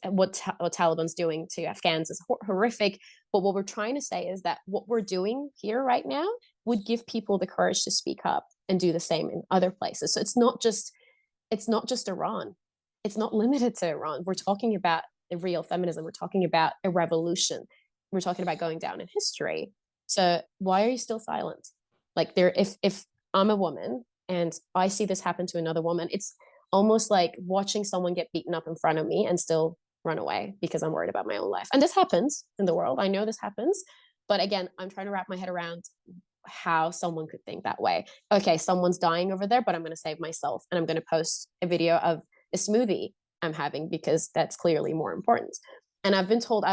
what Taliban's doing to Afghans is horrific. But what we're trying to say is that what we're doing here right now would give people the courage to speak up and do the same in other places. So it's not just Iran. It's not limited to Iran. We're talking about a real feminism. We're talking about a revolution. We're talking about going down in history. So why are you still silent? Like, if I'm a woman and I see this happen to another woman, it's almost like watching someone get beaten up in front of me and still run away because I'm worried about my own life. And this happens in the world. I know this happens. But again, I'm trying to wrap my head around how someone could think that way. Okay, someone's dying over there, but I'm going to save myself. And I'm going to post a video of a smoothie I'm having, because that's clearly more important. And I've been told,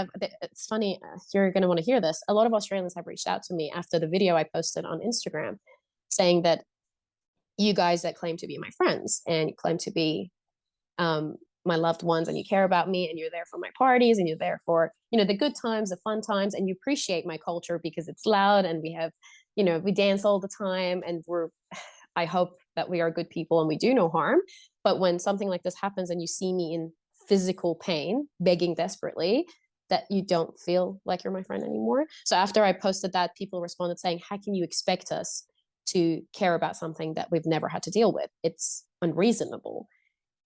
it's funny, you're going to want to hear this. A lot of Australians have reached out to me after the video I posted on Instagram, saying that you guys that claim to be my friends and you claim to be my loved ones, and you care about me, and you're there for my parties, and you're there for, the good times, the fun times, and you appreciate my culture because it's loud, and we have, we dance all the time, and I hope that we are good people and we do no harm. But when something like this happens and you see me in physical pain, begging desperately, that you don't feel like you're my friend anymore. So after I posted that, people responded saying, how can you expect us to care about something that we've never had to deal with? It's unreasonable.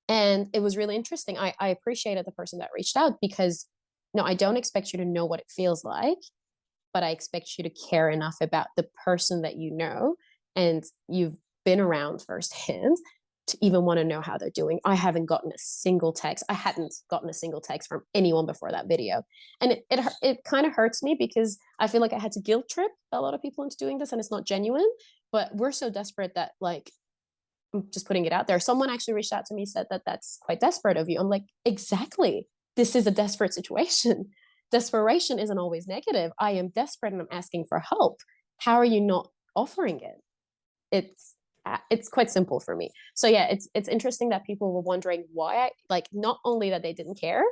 And it was really interesting. I appreciated the person that reached out, because no, I don't expect you to know what it feels like, but I expect you to care enough about the person that you know and you've been around firsthand to even want to know how they're doing. I haven't gotten a single text. I hadn't gotten a single text from anyone before that video. And it kind of hurts me, because I feel like I had to guilt trip a lot of people into doing this, and it's not genuine. But we're so desperate that, like, I'm just putting it out there. Someone actually reached out to me, said that that's quite desperate of you. I'm like, exactly. This is a desperate situation. Desperation isn't always negative. I am desperate and I'm asking for help. How are you not offering it? It's quite simple for me. So yeah, it's interesting that people were wondering why like, not only that they didn't care,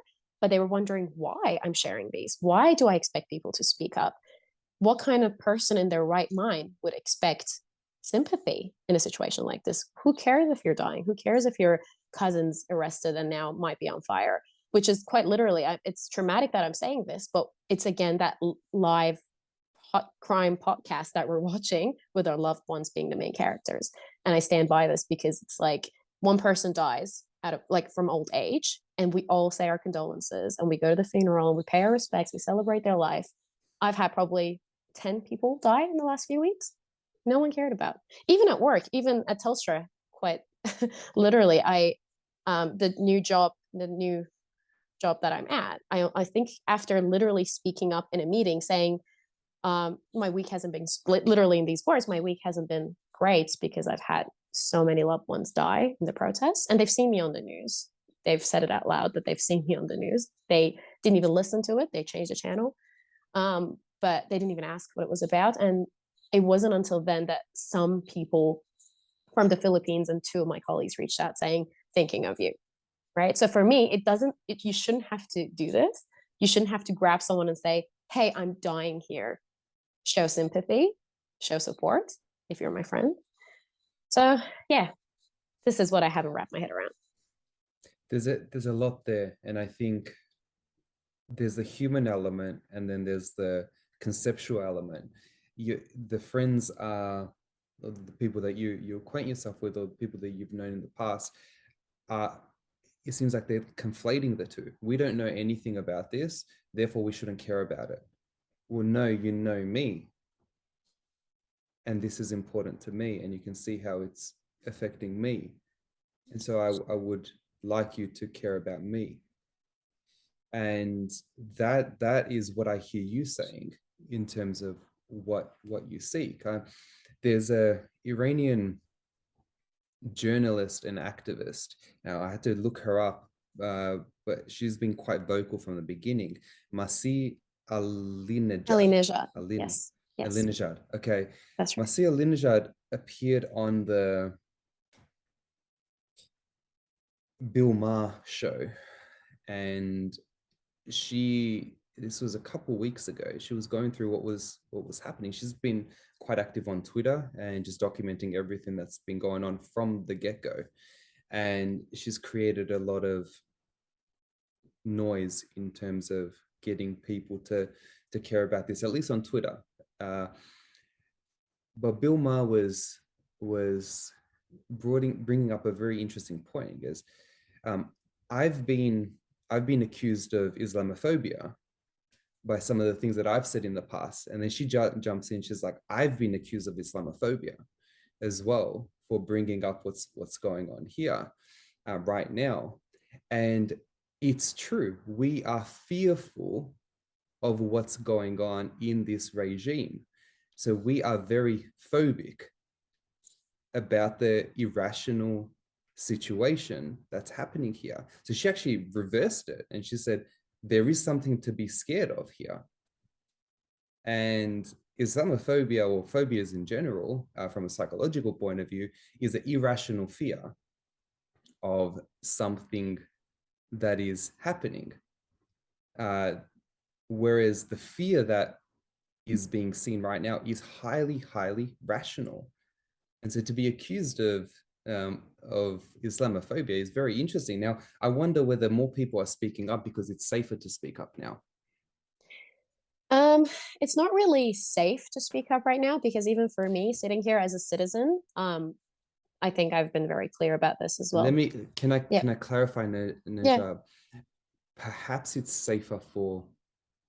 but they were wondering why I'm sharing these. Why do I expect people to speak up? What kind of person in their right mind would expect sympathy in a situation like this? Who cares if you're dying? Who cares if your cousin's arrested and now might be on fire? Which is quite literally, it's traumatic that I'm saying this, but it's again that live hot crime podcast that we're watching with our loved ones being the main characters. And I stand by this, because it's like one person dies out of, like, from old age, and we all say our condolences and we go to the funeral and we pay our respects, we celebrate their life. I've had probably 10 people die in the last few weeks. No one cared about. Even at work, even at Telstra, quite literally, the new job that I'm at, I think after literally speaking up in a meeting saying, my week hasn't been split, literally in these words, my week hasn't been great because I've had so many loved ones die in the protests, and they've seen me on the news. They've said it out loud that they've seen me on the news. They didn't even listen to it. They changed the channel. but they didn't even ask what it was about. And it wasn't until then that some people from the Philippines and two of my colleagues reached out saying, thinking of you, right? So for me, you shouldn't have to do this. You shouldn't have to grab someone and say, hey, I'm dying here. Show sympathy, show support if you're my friend. So yeah, this is what I haven't wrapped my head around. There's a lot there, and I think there's the human element, and then there's the conceptual element. The friends are the people that you acquaint yourself with, or the people that you've known in the past. It seems like they're conflating the two. We don't know anything about this, therefore we shouldn't care about it. Well, no, you know me, and this is important to me, and you can see how it's affecting me. And so I would like you to care about me. And that is what I hear you saying in terms of what you seek. There's a Iranian journalist and activist. Now I had to look her up, but she's been quite vocal from the beginning. Mahsa Alinejad. Yes. Yes. Alinejad. Okay. That's right. Mahsa Alinejad appeared on the Bill Maher show, and this was a couple weeks ago. She was going through what was happening. She's been quite active on Twitter and just documenting everything that's been going on from the get-go. And she's created a lot of noise in terms of getting people to care about this, at least on Twitter. But Bill Maher was bringing up a very interesting point. Is I've been accused of Islamophobia by some of the things that I've said in the past. And then she jumps in, she's like, I've been accused of Islamophobia as well for bringing up what's going on here right now. And it's true, we are fearful of what's going on in this regime. So we are very phobic about the irrational situation that's happening here. So she actually reversed it, and she said, there is something to be scared of here. And Islamophobia, or phobias in general, from a psychological point of view, is an irrational fear of something that is happening. Whereas the fear that is being seen right now is highly, highly rational. And so to be accused of Islamophobia is very interesting. Now, I wonder whether more people are speaking up because it's safer to speak up now. It's not really safe to speak up right now, because even for me, sitting here as a citizen, I think I've been very clear about this as well. Can I clarify, Najab? Yeah. Perhaps it's safer for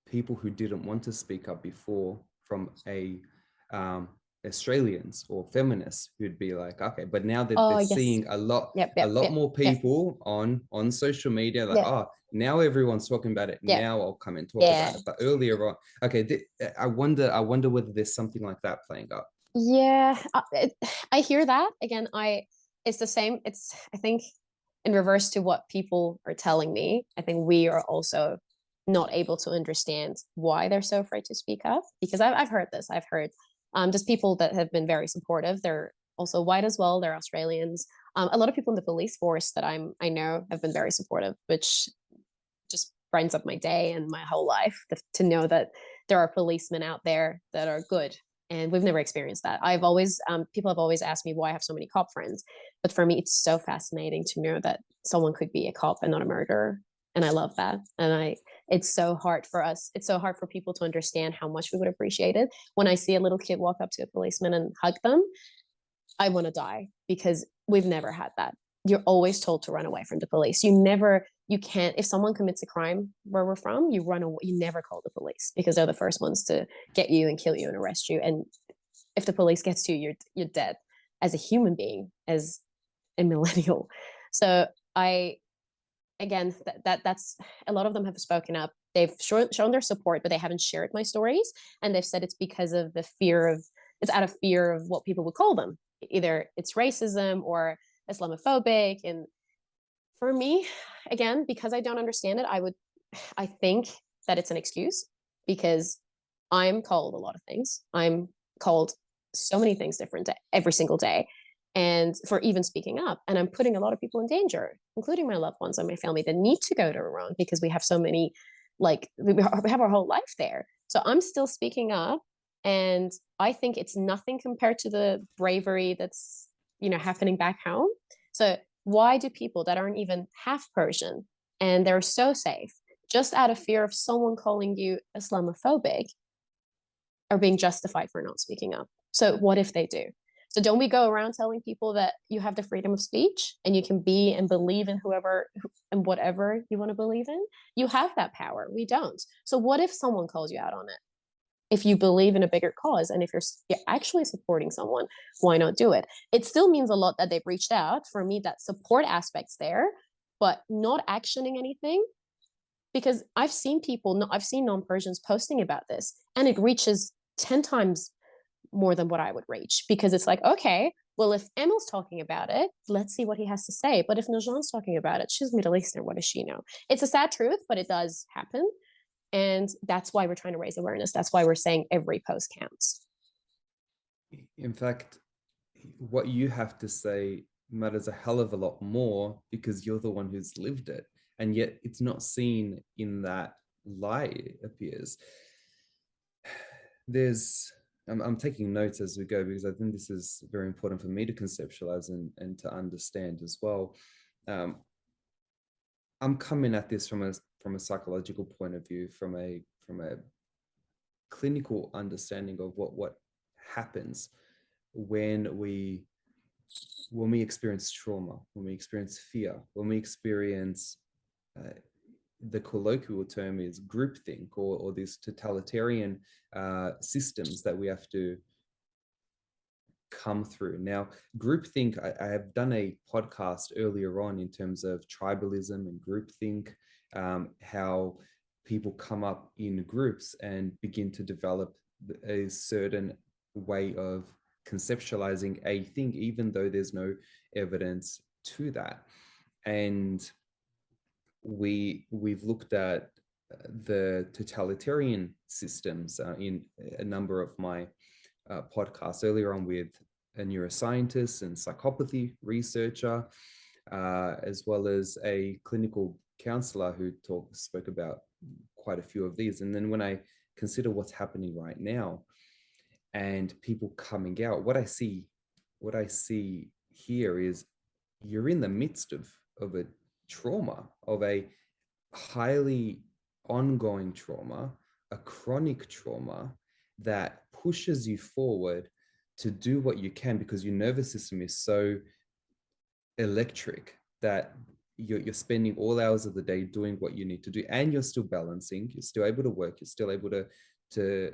people who didn't want to speak up before, from Australians or feminists, who'd be like, okay, but now that they're seeing a lot more people on social media, like, now everyone's talking about it. Now I'll come and talk about it. But earlier on, okay, I wonder whether there's something like that playing up. Yeah, I hear that. Again, it's the same. I think in reverse to what people are telling me, I think we are also not able to understand why they're so afraid to speak up, because I've heard this. I've heard just people that have been very supportive. They're also white as well. They're Australians. A lot of people in the police force that I know have been very supportive, which just brightens up my day and my whole life to know that there are policemen out there that are good. And we've never experienced that. People have always asked me why I have so many cop friends. But for me, it's so fascinating to know that someone could be a cop and not a murderer. And I love that. And it's so hard for us. It's so hard for people to understand how much we would appreciate it. When I see a little kid walk up to a policeman and hug them, I want to die, because we've never had that. You're always told to run away from the police. You can't, if someone commits a crime where we're from, you run away. You never call the police, because they're the first ones to get you and kill you and arrest you. And if the police gets to you, you're dead as a human being, as a millennial. So again, that's a lot of them have spoken up. They've shown their support, but they haven't shared my stories. And they've said it's because of it's out of fear of what people would call them. Either it's racism or Islamophobic. And for me, again, because I don't understand it, I think that it's an excuse, because I'm called a lot of things. I'm called so many things different every single day. And for even speaking up, and I'm putting a lot of people in danger, including my loved ones and my family that need to go to Iran because we have so many, like, we have our whole life there. So I'm still speaking up. And I think it's nothing compared to the bravery that's, happening back home. So why do people that aren't even half Persian and they're so safe, just out of fear of someone calling you Islamophobic, are being justified for not speaking up? So what if they do? So don't we go around telling people that you have the freedom of speech and you can be and believe in whoever and whatever you want to believe in? You have that power. We don't. So what if someone calls you out on it? If you believe in a bigger cause and if you're actually supporting someone, why not do it? It still means a lot that they've reached out. For me, that support aspect's there, but not actioning anything, because I've seen non-Persians posting about this and it reaches 10 times more than what I would reach, because it's like, okay, well, if Emil's talking about it, let's see what he has to say. But if Nojan's talking about it, she's Middle Eastern, what does she know? It's a sad truth, but it does happen. And that's why we're trying to raise awareness. That's why we're saying every post counts. In fact, what you have to say matters a hell of a lot more because you're the one who's lived it. And yet it's not seen in that light, it appears. I'm taking notes as we go because I think this is very important for me to conceptualize and to understand as well. I'm coming at this from a psychological point of view, from a clinical understanding of what happens when we experience trauma, when we experience fear, when we experience the colloquial term is groupthink, or these totalitarian systems that we have to come through. Now, groupthink, I have done a podcast earlier on in terms of tribalism and groupthink, how people come up in groups and begin to develop a certain way of conceptualizing a thing, even though there's no evidence to that. And we've looked at the totalitarian systems in a number of my podcasts earlier on with a neuroscientist and psychopathy researcher, as well as a clinical counselor who spoke about quite a few of these. And then when I consider what's happening right now and people coming out, what I see here is you're in the midst of a trauma, of a highly ongoing trauma, a chronic trauma that pushes you forward to do what you can because your nervous system is so electric that you're spending all hours of the day doing what you need to do, and you're still balancing, you're still able to work, you're still able to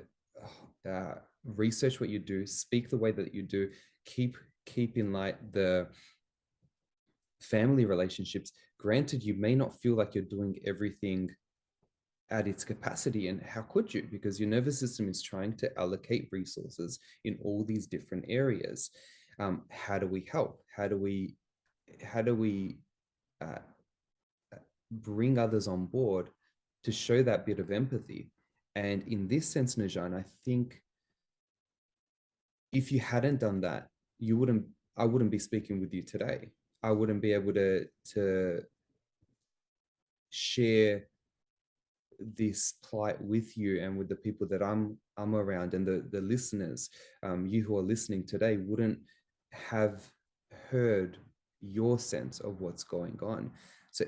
research what you do, speak the way that you do, keep in light the family relationships. Granted, you may not feel like you're doing everything at its capacity, and how could you, because your nervous system is trying to allocate resources in all these different areas. How do we help? How do we bring others on board to show that bit of empathy? And in this sense, Nojan, I think if you hadn't done that, I wouldn't be speaking with you today. I wouldn't be able to share this plight with you and with the people that I'm around, and the listeners, you who are listening today wouldn't have heard your sense of what's going on. So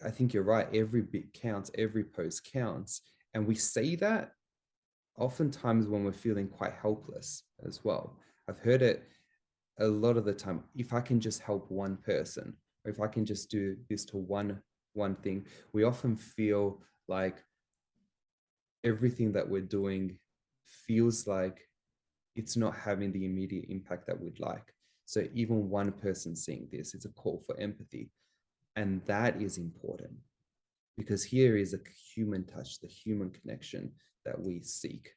I think you're right. Every bit counts, every post counts. And we say that oftentimes when we're feeling quite helpless as well. I've heard it a lot of the time. If I can just help one person, or if I can just do this to one thing, we often feel like everything that we're doing feels like it's not having the immediate impact that we'd like. So even one person seeing this, it's a call for empathy. And that is important, because here is a human touch, the human connection that we seek.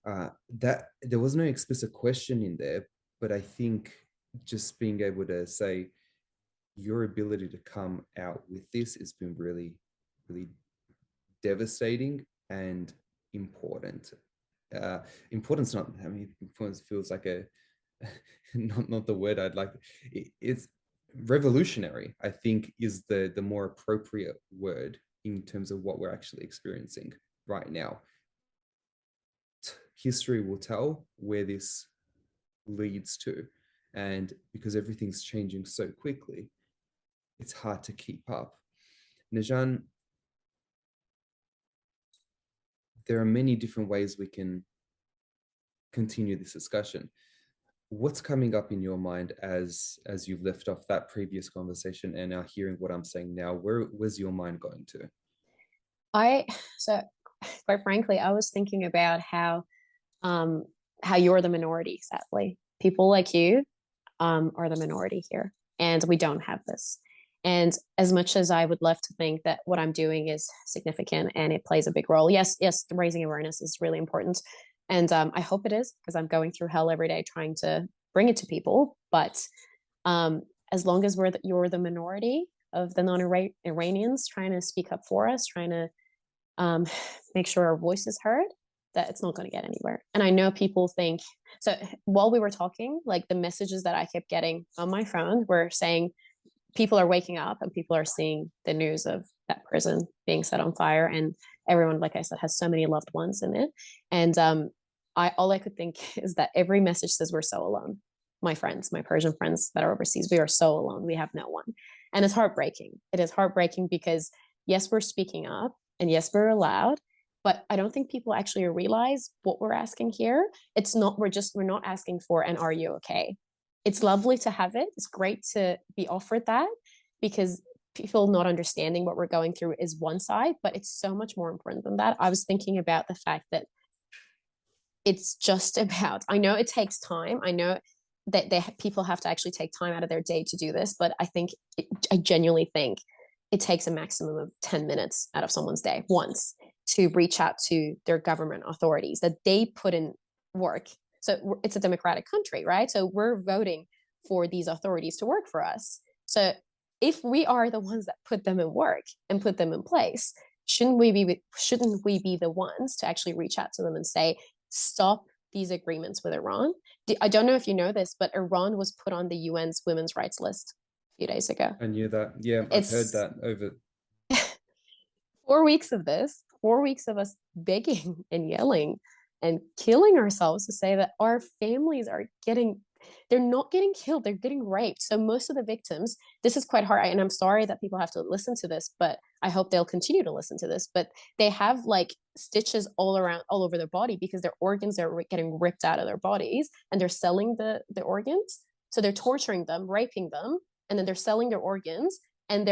That there was no explicit question in there, but I think just being able to say your ability to come out with this has been really, really devastating and important. importance, not, I mean, importance feels like a not the word I'd like. It's revolutionary, I think, is the more appropriate word in terms of what we're actually experiencing right now. History will tell where this leads to, and because everything's changing so quickly, it's hard to keep up. Nojan, there are many different ways we can continue this discussion. What's coming up in your mind as you've left off that previous conversation and are hearing what I'm saying now? Where's your mind going to? So quite frankly, I was thinking about how you're the minority, sadly. People like you are the minority here, and we don't have this. And as much as I would love to think that what I'm doing is significant and it plays a big role, yes, raising awareness is really important. And I hope it is, because I'm going through hell every day trying to bring it to people. But as long as you're the minority of the non-Iranians trying to speak up for us, trying to make sure our voice is heard, that it's not going to get anywhere. And I know people think, so while we were talking, like the messages that I kept getting on my phone were saying people are waking up and people are seeing the news of that prison being set on fire, and everyone, like I said, has so many loved ones in it. And all I could think is that every message says we're so alone. My friends, my Persian friends that are overseas, we are so alone. We have no one. And it's heartbreaking. It is heartbreaking because yes, we're speaking up and yes, we're allowed, but I don't think people actually realize what we're asking here. It's not, we're not asking for an "are you okay?" It's lovely to have it. It's great to be offered that, because people not understanding what we're going through is one side, but it's so much more important than that. I was thinking about the fact that it's just about, I know it takes time. I know that people have to actually take time out of their day to do this, but I genuinely think it takes a maximum of 10 minutes out of someone's day once to reach out to their government authorities, that they put in work. So it's a democratic country, right? So we're voting for these authorities to work for us. So if we are the ones that put them in work and put them in place, shouldn't we be the ones to actually reach out to them and say, stop these agreements with Iran? I don't know if you know this, but Iran was put on the UN's women's rights list a few days ago. I knew that. Yeah, I've heard that over 4 weeks of this, 4 weeks of us begging and yelling and killing ourselves to say that our families they're not getting killed, they're getting raped. So most of the victims, this is quite hard, and I'm sorry that people have to listen to this, but I hope they'll continue to listen to this, but they have like stitches all over their body because their organs are getting ripped out of their bodies, and they're selling the organs. So they're torturing them, raping them, and then they're selling their organs, and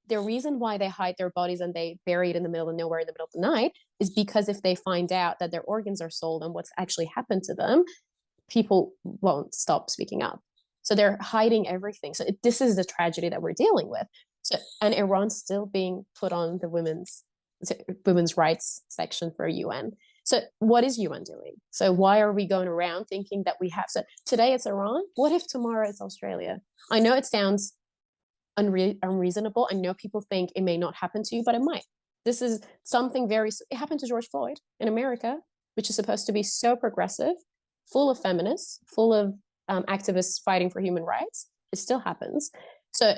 the reason why they hide their bodies and they bury it in the middle of nowhere in the middle of the night is because if they find out that their organs are sold and what's actually happened to them, people won't stop speaking up. So they're hiding everything. So this is the tragedy that we're dealing with. So, and Iran's still being put on the women's rights section for UN. So what is UN doing? So why are we going around thinking that we have? So today it's Iran. What if tomorrow it's Australia? I know it sounds unreasonable. I know people think it may not happen to you, but it might. This is something it happened to George Floyd in America, which is supposed to be so progressive, full of feminists, full of activists fighting for human rights. It still happens. So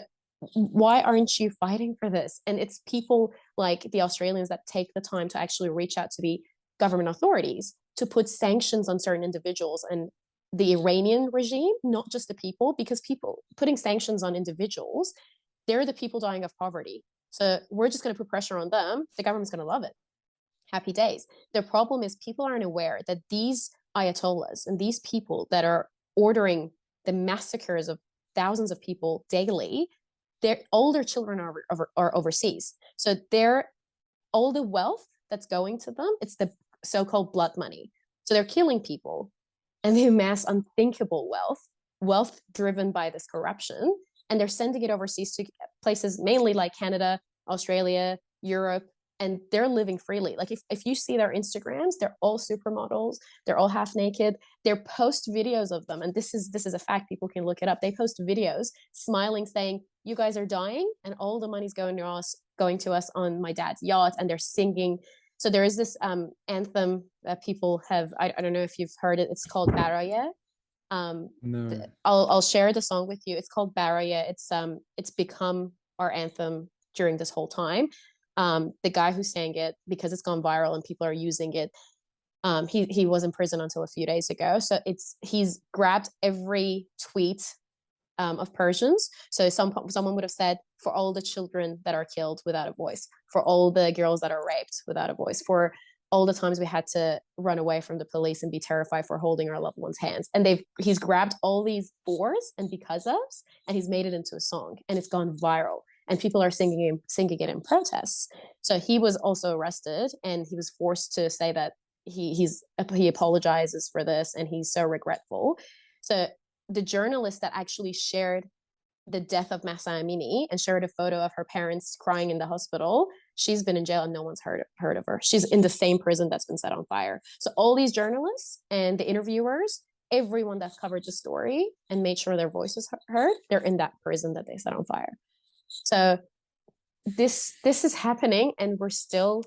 why aren't you fighting for this? And it's people like the Australians that take the time to actually reach out to the government authorities to put sanctions on certain individuals and the Iranian regime, not just the people, because people putting sanctions on individuals, they're the people dying of poverty. So we're just going to put pressure on them. The government's going to love it. Happy days. The problem is people aren't aware that these ayatollahs and these people that are ordering the massacres of thousands of people daily, all their children are overseas. So all the wealth that's going to them, it's the so-called blood money. So they're killing people, and they amass unthinkable wealth driven by this corruption, and they're sending it overseas to places mainly like Canada, Australia, Europe, and they're living freely. Like if you see their Instagrams, they're all supermodels, they're all half naked. They post videos of them, and this is a fact, people can look it up. They post videos smiling, saying, "You guys are dying, and all the money's going to us on my dad's yacht," and they're singing So there is this anthem that people have, I don't know if you've heard it, it's called Baraye. No. I'll share the song with you. It's called Baraye. It's become our anthem during this whole time. The guy who sang it, because it's gone viral and people are using it, he was in prison until a few days ago. So he's grabbed every tweet of Persians. So someone would have said, for all the children that are killed without a voice, for all the girls that are raped without a voice, for all the times we had to run away from the police and be terrified for holding our loved ones' hands. And he's grabbed all these fors and because ofs, and he's made it into a song, and it's gone viral. And people are singing it in protests. So he was also arrested, and he was forced to say that he apologizes for this, and he's so regretful. So the journalist that actually shared the death of Mahsa Amini and shared a photo of her parents crying in the hospital, she's been in jail and no one's heard of her. She's in the same prison that's been set on fire. So all these journalists and the interviewers, everyone that's covered the story and made sure their voices heard, they're in that prison that they set on fire. So this is happening, and we're still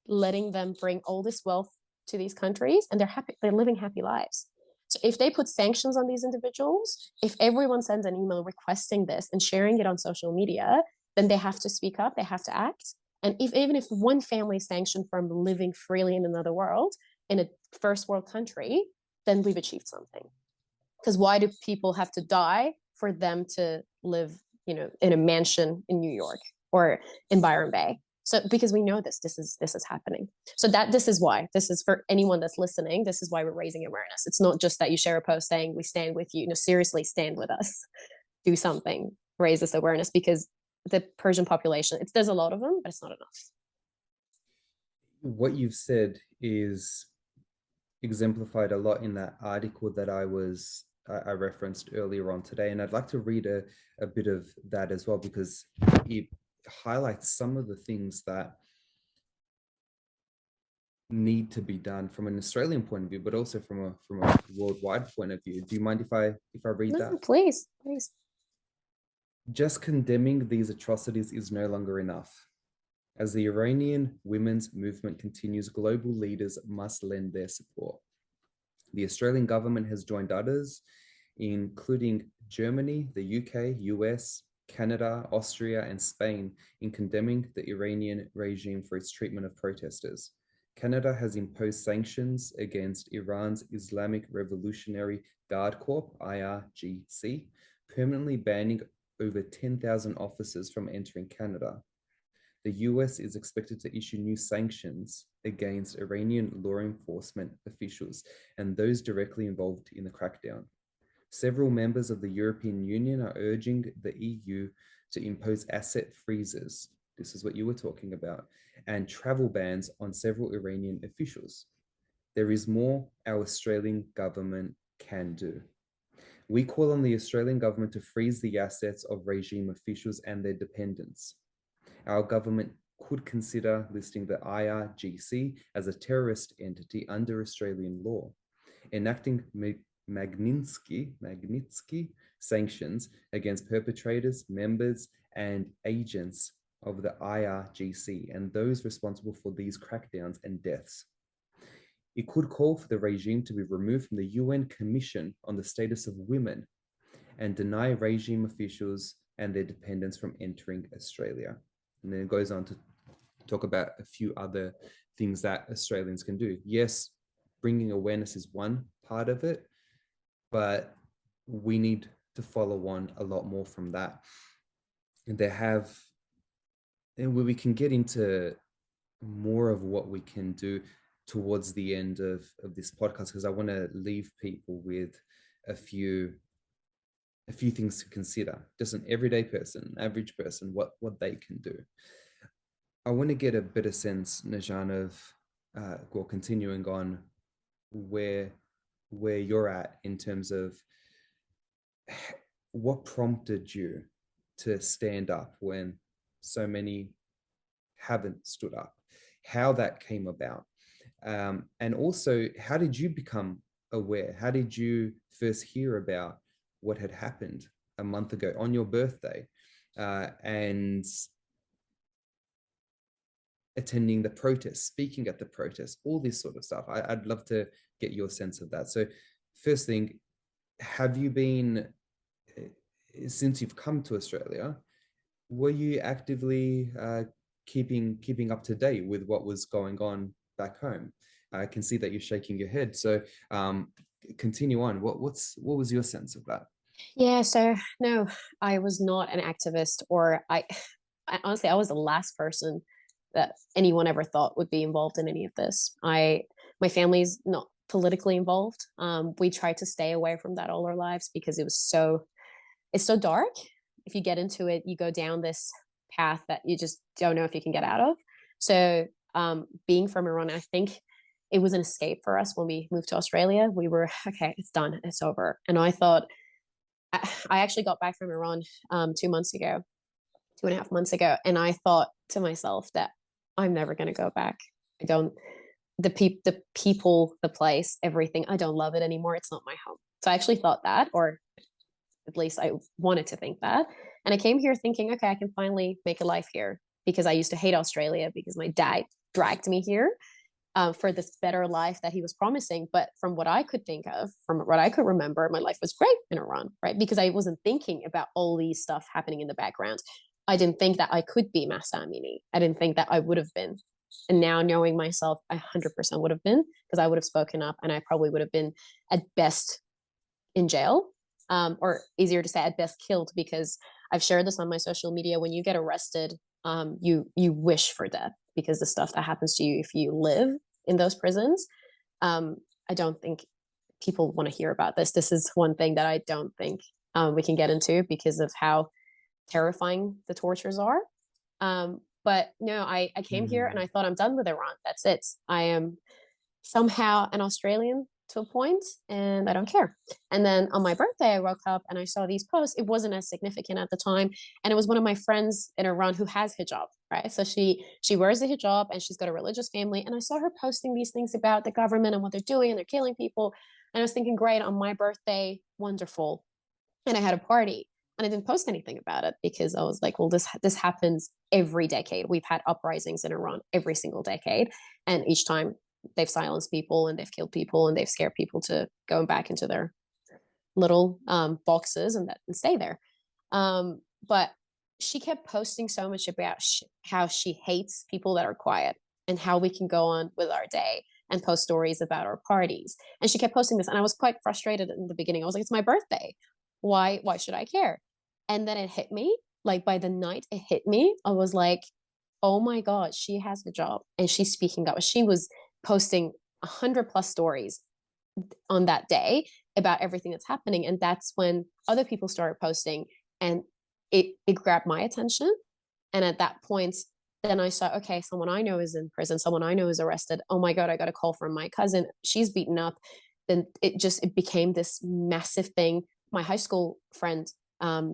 letting them bring all this wealth to these countries, and they're living happy lives. So if they put sanctions on these individuals, if everyone sends an email requesting this and sharing it on social media, then they have to speak up, they have to act. And even if one family is sanctioned from living freely in another world, in a first world country, then we've achieved something. Because why do people have to die for them to live, in a mansion in New York or in Byron Bay? So because we know this is happening. So this is why. This is for anyone that's listening. This is why we're raising awareness. It's not just that you share a post saying we stand with you. No, seriously, stand with us. Do something. Raise this awareness, because the Persian population, there's a lot of them, but it's not enough. What you've said is exemplified a lot in that article that I referenced earlier on today, and I'd like to read a bit of that as well, because it highlights some of the things that need to be done from an Australian point of view, but also from a worldwide point of view. Do you mind if I read that? Please. Just condemning these atrocities is no longer enough. As the Iranian women's movement continues, global leaders must lend their support. The Australian government has joined others, including Germany, the UK, US, Canada, Austria, and Spain, in condemning the Iranian regime for its treatment of protesters. Canada has imposed sanctions against Iran's Islamic Revolutionary Guard Corps, IRGC, permanently banning over 10,000 officers from entering Canada. The US is expected to issue new sanctions against Iranian law enforcement officials and those directly involved in the crackdown. Several members of the European Union are urging the EU to impose asset freezes, this is what you were talking about, and travel bans on several Iranian officials. There is more our Australian government can do. We call on the Australian government to freeze the assets of regime officials and their dependents. Our government could consider listing the IRGC as a terrorist entity under Australian law, enacting Magnitsky sanctions against perpetrators, members, and agents of the IRGC and those responsible for these crackdowns and deaths. It could call for the regime to be removed from the UN Commission on the Status of Women and deny regime officials and their dependents from entering Australia. And then it goes on to talk about a few other things that Australians can do. Yes, bringing awareness is one part of it, but we need to follow on a lot more from that. And we can get into more of what we can do towards the end of this podcast, because I want to leave people with a few things to consider. Just an everyday person, average person, what they can do. I want to get a better sense, Nojan, of continuing on where you're at in terms of what prompted you to stand up when so many haven't stood up, how that came about, and also how did you become aware? How did you first hear about what had happened a month ago on your birthday? And attending the protests, speaking at the protests, all this sort of stuff. I'd love to get your sense of that. So first thing, have you been, since you've come to Australia, were you actively keeping up to date with what was going on back home? I can see that you're shaking your head. So continue on. What was your sense of that? Yeah, so no, I was not an activist, or I honestly, I was the last person that anyone ever thought would be involved in any of this. My family's not politically involved. We tried to stay away from that all our lives because it's so dark. If you get into it, you go down this path that you just don't know if you can get out of. So, being from Iran, I think it was an escape for us when we moved to Australia. We were, okay, it's done, it's over. And I thought, I actually got back from Iran 2 months ago, 2.5 months ago, and I thought to myself that I'm never going to go back. I don't, the people, the place, everything. I don't love it anymore. It's not my home. So I actually thought that, or at least I wanted to think that. And I came here thinking, okay, I can finally make a life here, because I used to hate Australia because my dad dragged me here for this better life that he was promising. But from what I could think of, from what I could remember, my life was great in Iran, right? Because I wasn't thinking about all these stuff happening in the background. I didn't think that I could be Mahsa Amini. I didn't think that I would have been. And now knowing myself, I 100% would have been, because I would have spoken up, and I probably would have been at best in jail, or easier to say at best killed, because I've shared this on my social media. When you get arrested, you wish for death, because the stuff that happens to you if you live in those prisons. I don't think people want to hear about this. This is one thing that I don't think we can get into because of how terrifying the tortures are. But no, I came here and I thought, I'm done with Iran. That's it. I am somehow an Australian to a point, and I don't care. And then on my birthday, I woke up and I saw these posts. It wasn't as significant at the time, and it was one of my friends in Iran who has hijab, right? So she wears a hijab and she's got a religious family. And I saw her posting these things about the government and what they're doing, and they're killing people. And I was thinking, great, on my birthday, wonderful. And I had a party. And I didn't post anything about it because I was like, well, this happens every decade. We've had uprisings in Iran every single decade, and each time they've silenced people and they've killed people and they've scared people to go back into their little boxes and stay there. But she kept posting so much about how she hates people that are quiet, and how we can go on with our day and post stories about our parties. And she kept posting this, and I was quite frustrated in the beginning. I was like, it's my birthday. Why should I care? And then it hit me. Like, by the night it hit me, I was like, oh my God, she has a job and she's speaking up. She was posting 100+ stories on that day about everything that's happening. And that's when other people started posting, and it grabbed my attention. And at that point, then I saw, okay, someone I know is in prison, someone I know is arrested. Oh my God, I got a call from my cousin. She's beaten up. Then it became this massive thing. My high school friend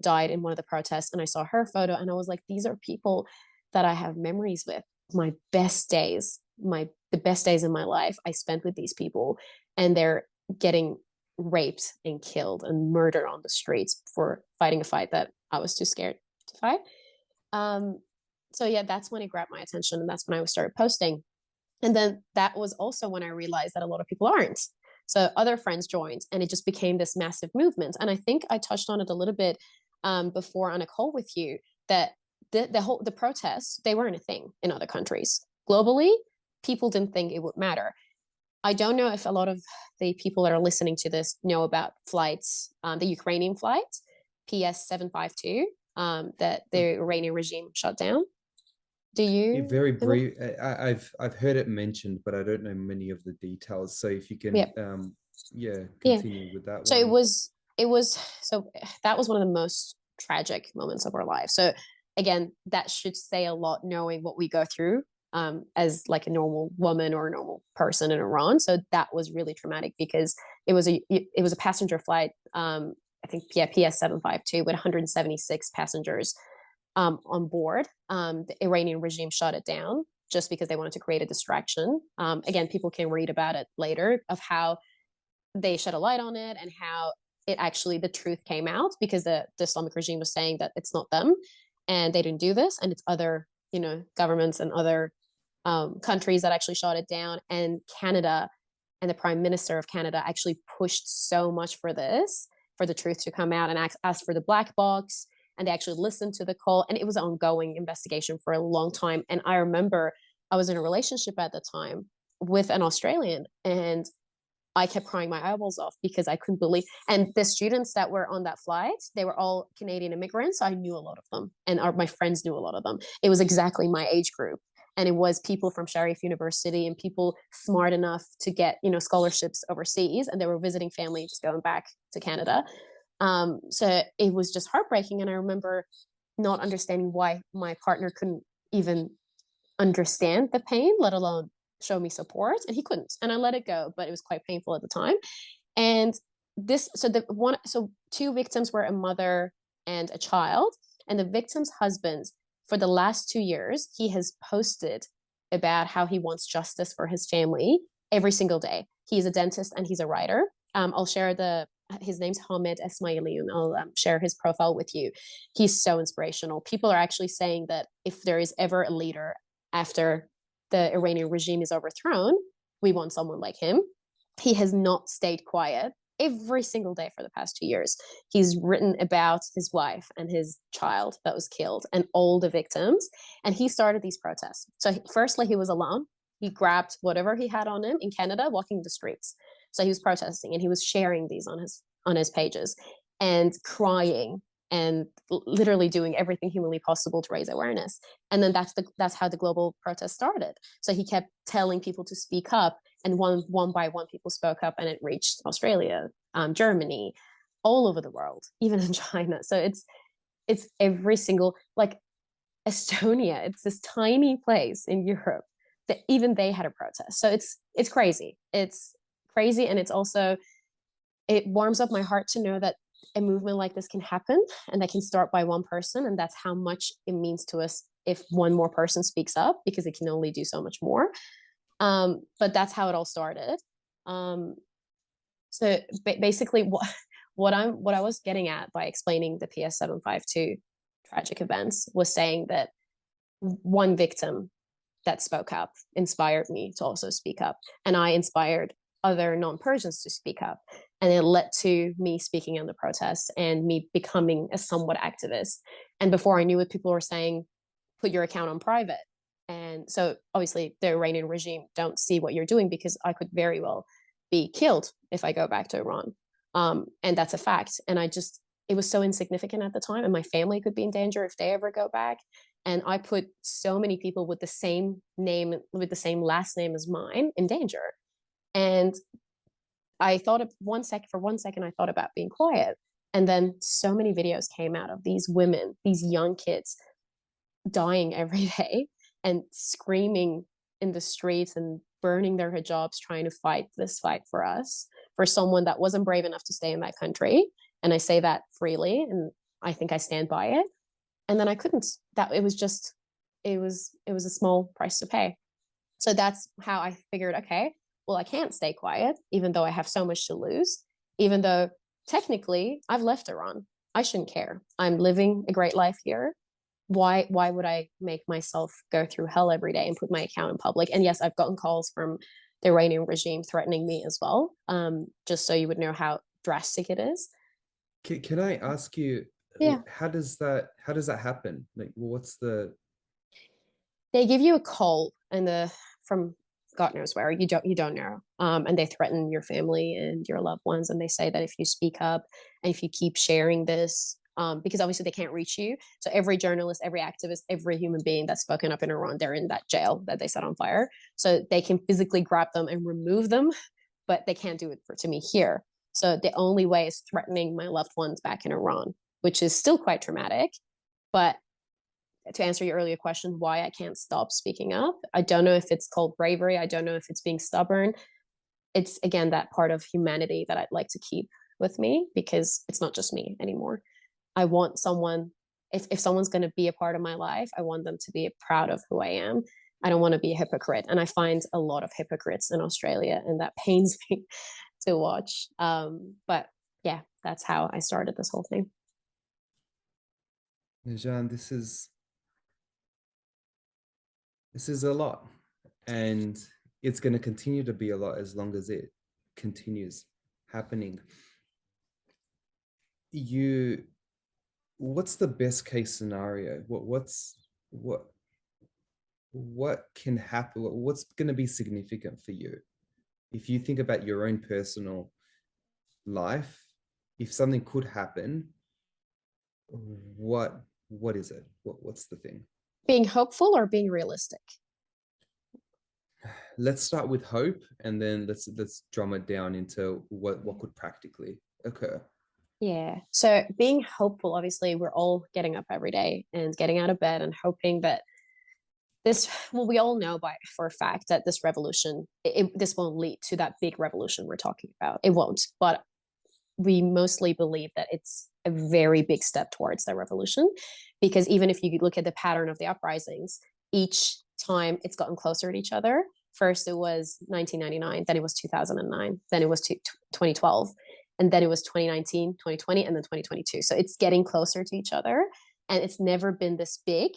died in one of the protests, and I saw her photo, and I was like, these are people that I have memories with. My best days, the best days in my life I spent with these people, and they're getting raped and killed and murdered on the streets for fighting a fight that I was too scared to fight. So yeah, that's when it grabbed my attention, and that's when I started posting. And then that was also when I realized that a lot of people aren't. So other friends joined, and it just became this massive movement. And I think I touched on it a little bit before on a call with you, that the protests, they weren't a thing in other countries. Globally, people didn't think it would matter. I don't know if a lot of the people that are listening to this know about flights, the Ukrainian flight, PS 752, that the Iranian regime shut down. Do you? Very brief. I've heard it mentioned, but I don't know many of the details. So if you can, continue with that so one. so that was one of the most tragic moments of our life. So again, that should say a lot, knowing what we go through as like a normal woman or a normal person in Iran. So that was really traumatic, because it was a passenger flight. I think PS 752 with 176 passengers on board. The Iranian regime shut it down just because they wanted to create a distraction. Again, people can read about it later of how they shed a light on it, and how it actually, the truth came out, because the Islamic regime was saying that it's not them and they didn't do this, and it's other, governments and other countries that actually shot it down, and Canada and the Prime Minister of Canada actually pushed so much for this, for the truth to come out, and asked for the black box, and they actually listened to the call, and it was an ongoing investigation for a long time. And I remember I was in a relationship at the time with an Australian, and I kept crying my eyeballs off because I couldn't believe. And the students that were on that flight, they were all Canadian immigrants. So I knew a lot of them, and my friends knew a lot of them. It was exactly my age group, and it was people from Sharif University and people smart enough to get, you know, scholarships overseas, and they were visiting family, just going back to Canada. So it was just heartbreaking, and I remember not understanding why my partner couldn't even understand the pain, let alone show me support, and he couldn't, and I let it go, but it was quite painful at the time. And so two victims were a mother and a child, and the victim's husband, for the last 2 years, he has posted about how he wants justice for his family every single day. He's a dentist and he's a writer. I'll share his name's Hamed Esmaili, and I'll share his profile with you. He's so inspirational. People are actually saying that if there is ever a leader after the Iranian regime is overthrown, we want someone like him. He has not stayed quiet every single day for the past 2 years. He's written about his wife and his child that was killed and all the victims. And he started these protests. So firstly, he was alone. He grabbed whatever he had on him in Canada, walking the streets. So he was protesting, and he was sharing these on his pages and crying and literally doing everything humanly possible to raise awareness. And then that's how the global protest started. So he kept telling people to speak up, and one by one people spoke up, and it reached Australia, Germany, all over the world, even in China. So it's every single, like Estonia, it's this tiny place in Europe that even they had a protest. So it's crazy. It's crazy, and it's also, it warms up my heart to know that a movement like this can happen, and that can start by one person, and that's how much it means to us if one more person speaks up, because it can only do so much more. But that's how it all started. So basically, what I was getting at by explaining the PS 752 tragic events was saying that one victim that spoke up inspired me to also speak up, and I inspired other non-Persians to speak up, and it led to me speaking on the protests and me becoming a somewhat activist. And before I knew it, people were saying, put your account on private. And so obviously the Iranian regime don't see what you're doing, because I could very well be killed if I go back to Iran. And that's a fact. And it was so insignificant at the time, and my family could be in danger if they ever go back. And I put so many people with the same name, with the same last name as mine, in danger. And I thought for one second, I thought about being quiet. And then so many videos came out of these women, these young kids dying every day and screaming in the streets and burning their hijabs, trying to fight this fight for us, for someone that wasn't brave enough to stay in that country. And I say that freely, and I think I stand by it. And then I couldn't. It was a small price to pay. So that's how I figured, okay, well, I can't stay quiet, even though I have so much to lose, even though technically I've left Iran. I shouldn't care. I'm living a great life here. Why would I make myself go through hell every day and put my account in public? And yes, I've gotten calls from the Iranian regime threatening me as well, just so you would know how drastic it is. Can I ask you, Yeah. how does that happen? Like, what's the... They give you a call from God knows where, you don't know, and they threaten your family and your loved ones, and they say that if you speak up and if you keep sharing this, because obviously they can't reach you, so every journalist, every activist, every human being that's spoken up in Iran, they're in that jail that they set on fire, so they can physically grab them and remove them, but they can't do it to me here. So the only way is threatening my loved ones back in Iran, which is still quite traumatic. But to answer your earlier question, why I can't stop speaking up, I don't know if it's called bravery. I don't know if it's being stubborn. It's, again, that part of humanity that I'd like to keep with me, because it's not just me anymore. I want someone, if someone's going to be a part of my life, I want them to be proud of who I am. I don't want to be a hypocrite. And I find a lot of hypocrites in Australia, and that pains me to watch. But yeah, that's how I started this whole thing. Nojan, this is a lot. and it's going to continue to be a lot as long as it continues happening. What's the best case scenario? What can happen? What's going to be significant for you if you think about your own personal life? If something could happen, what is it? What's the thing? Being hopeful or being realistic? Let's start with hope, and then let's drum it down into what could practically occur. Yeah. So being hopeful, obviously, we're all getting up every day and getting out of bed and hoping that we all know for a fact that this revolution, this won't lead to that big revolution we're talking about. It won't. But we mostly believe that it's a very big step towards that revolution, because even if you look at the pattern of the uprisings, each time it's gotten closer to each other. First, it was 1999, then it was 2009, then it was 2012, and then it was 2019, 2020, and then 2022. So it's getting closer to each other, and it's never been this big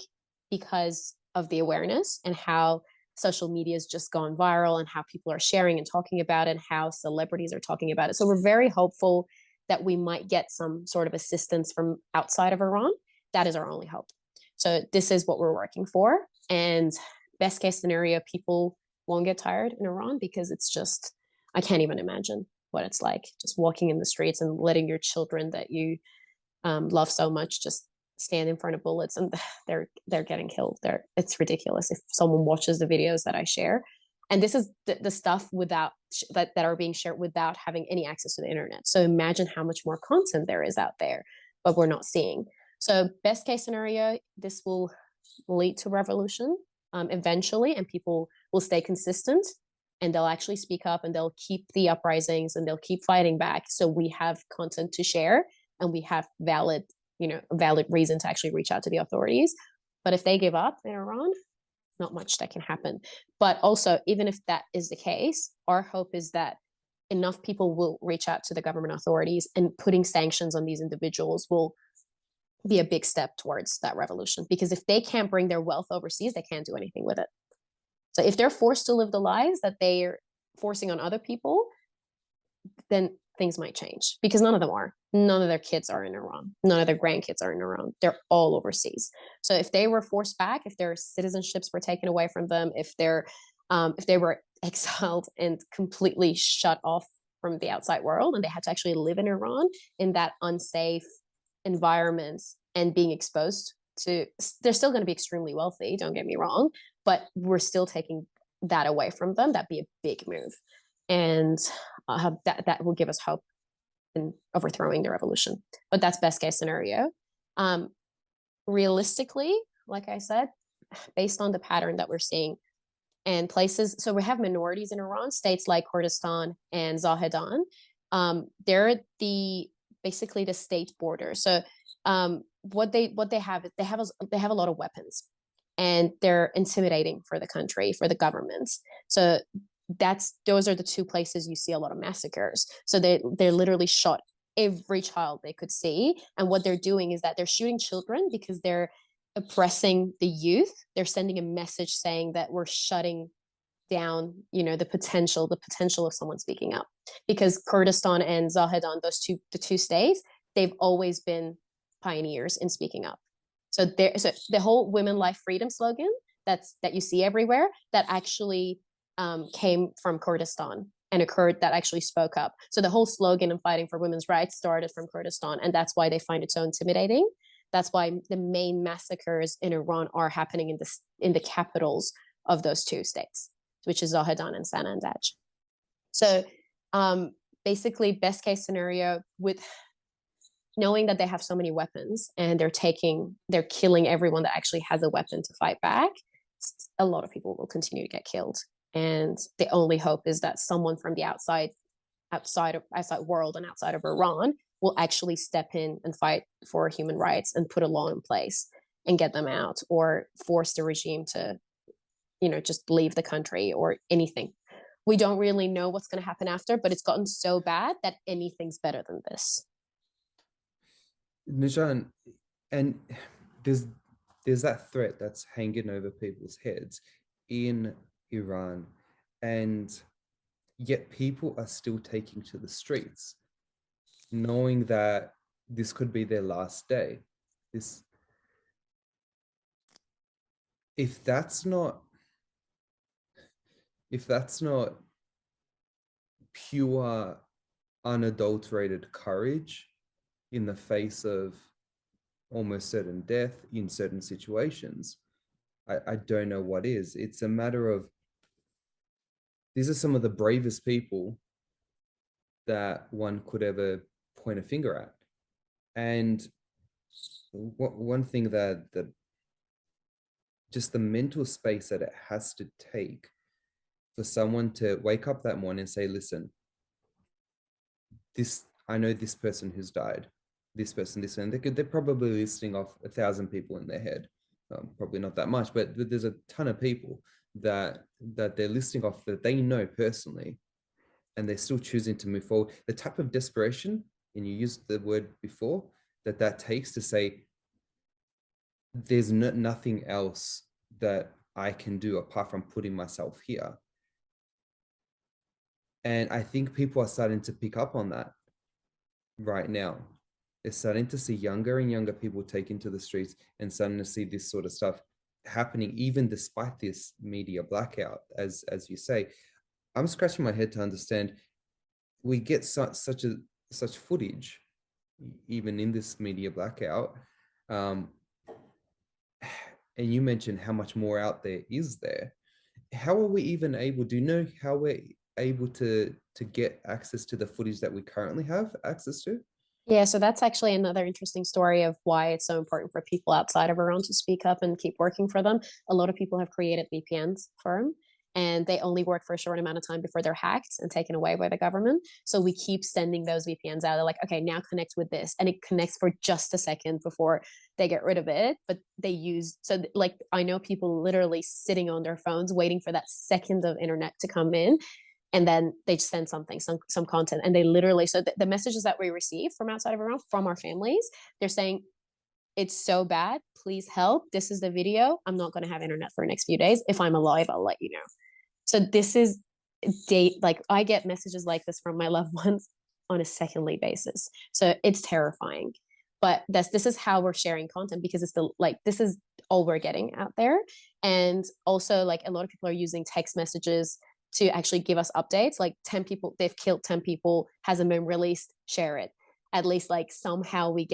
because of the awareness and how social media has just gone viral and how people are sharing and talking about it and how celebrities are talking about it. So we're very hopeful that we might get some sort of assistance from outside of Iran. That is our only hope. So this is what we're working for. And best case scenario, people won't get tired in Iran, because it's just, I can't even imagine what it's like just walking in the streets and letting your children that you love so much just stand in front of bullets, and they're getting killed. It's ridiculous if someone watches the videos that I share. And this is the stuff without that are being shared without having any access to the internet. So imagine how much more content there is out there, but we're not seeing. So best case scenario, this will lead to revolution eventually, and people will stay consistent, and they'll actually speak up, and they'll keep the uprisings, and they'll keep fighting back. So we have content to share, and we have valid reason to actually reach out to the authorities. But if they give up in Iran, not much that can happen. But also, even if that is the case, our hope is that enough people will reach out to the government authorities, and putting sanctions on these individuals will be a big step towards that revolution. Because if they can't bring their wealth overseas, they can't do anything with it. So if they're forced to live the lives that they're forcing on other people, then things might change, because none of them are. None of their kids are in Iran. None of their grandkids are in Iran. They're all overseas. So if they were forced back, if their citizenships were taken away from them, if they were exiled and completely shut off from the outside world, and they had to actually live in Iran in that unsafe environment and being exposed to, they're still going to be extremely wealthy, don't get me wrong, but we're still taking that away from them. That'd be a big move. And that will give us hope in overthrowing the revolution. But that's best case scenario. Realistically, like I said, based on the pattern that we're seeing and places, so we have minorities in Iran, states like Kurdistan and Zahedan. They're basically the state border. So what they have is they have a lot of weapons, and they're intimidating for the country, for the government. So those are the two places you see a lot of massacres. So they literally shot every child they could see. And what they're doing is that they're shooting children because they're oppressing the youth. They're sending a message saying that we're shutting down, the potential of someone speaking up. Because Kurdistan and Zahedan, the two states, they've always been pioneers in speaking up. So the whole women, life, freedom slogan that you see everywhere, that actually came from Kurdistan, and a Kurd that actually spoke up. So the whole slogan of fighting for women's rights started from Kurdistan, and that's why they find it so intimidating. That's why the main massacres in Iran are happening in the capitals of those two states, which is Zahedan and Sanandaj. So basically, best case scenario, with knowing that they have so many weapons and they're killing everyone that actually has a weapon to fight back, a lot of people will continue to get killed. And the only hope is that someone from the outside world and outside of Iran will actually step in and fight for human rights and put a law in place and get them out, or force the regime to, just leave the country or anything. We don't really know what's going to happen after, but it's gotten so bad that anything's better than this. Nojan, and there's that threat that's hanging over people's heads. In Iran, and yet people are still taking to the streets, knowing that this could be their last day. This, if that's not, if that's not pure, unadulterated courage in the face of almost certain death in certain situations, I don't know what is. It's a matter of, these are some of the bravest people that one could ever point a finger at. And one thing that just the mental space that it has to take for someone to wake up that morning and say, listen, this, I know this person who's died, this person, this one, they're probably listing off 1,000 people in their head. Probably not that much, but there's a ton of people that they're listing off that they know personally, and they're still choosing to move forward. The type of desperation, and you used the word before, that takes to say, there's nothing else that I can do apart from putting myself here. And I think people are starting to pick up on that right now. They're starting to see younger and younger people taking to the streets and starting to see this sort of stuff happening, even despite this media blackout, as you say. I'm scratching my head to understand, we get such footage, even in this media blackout. And you mentioned how much more out there is there. How are we even able, do you know how we're able to get access to the footage that we currently have access to? Yeah, so that's actually another interesting story of why it's so important for people outside of Iran to speak up and keep working for them. A lot of people have created VPNs for them, and they only work for a short amount of time before they're hacked and taken away by the government. So we keep sending those VPNs out. They're like, okay, now connect with this. And it connects for just a second before they get rid of it. But they use, so like, I know people literally sitting on their phones waiting for that second of internet to come in, and then they send something, some content, and they literally, so the messages that we receive from outside of Iran, from our families, they're saying, it's so bad, please help, this is the video, I'm not going to have internet for the next few days, if I'm alive I'll let you know. So this is like, I get messages like this from my loved ones on a secondly basis, so it's terrifying. But this is how we're sharing content, because it's the, like, this is all we're getting out there. And also, like, a lot of people are using text messages to actually give us updates, like 10 people, they've killed 10 people, hasn't been released, share it. At least, like, somehow we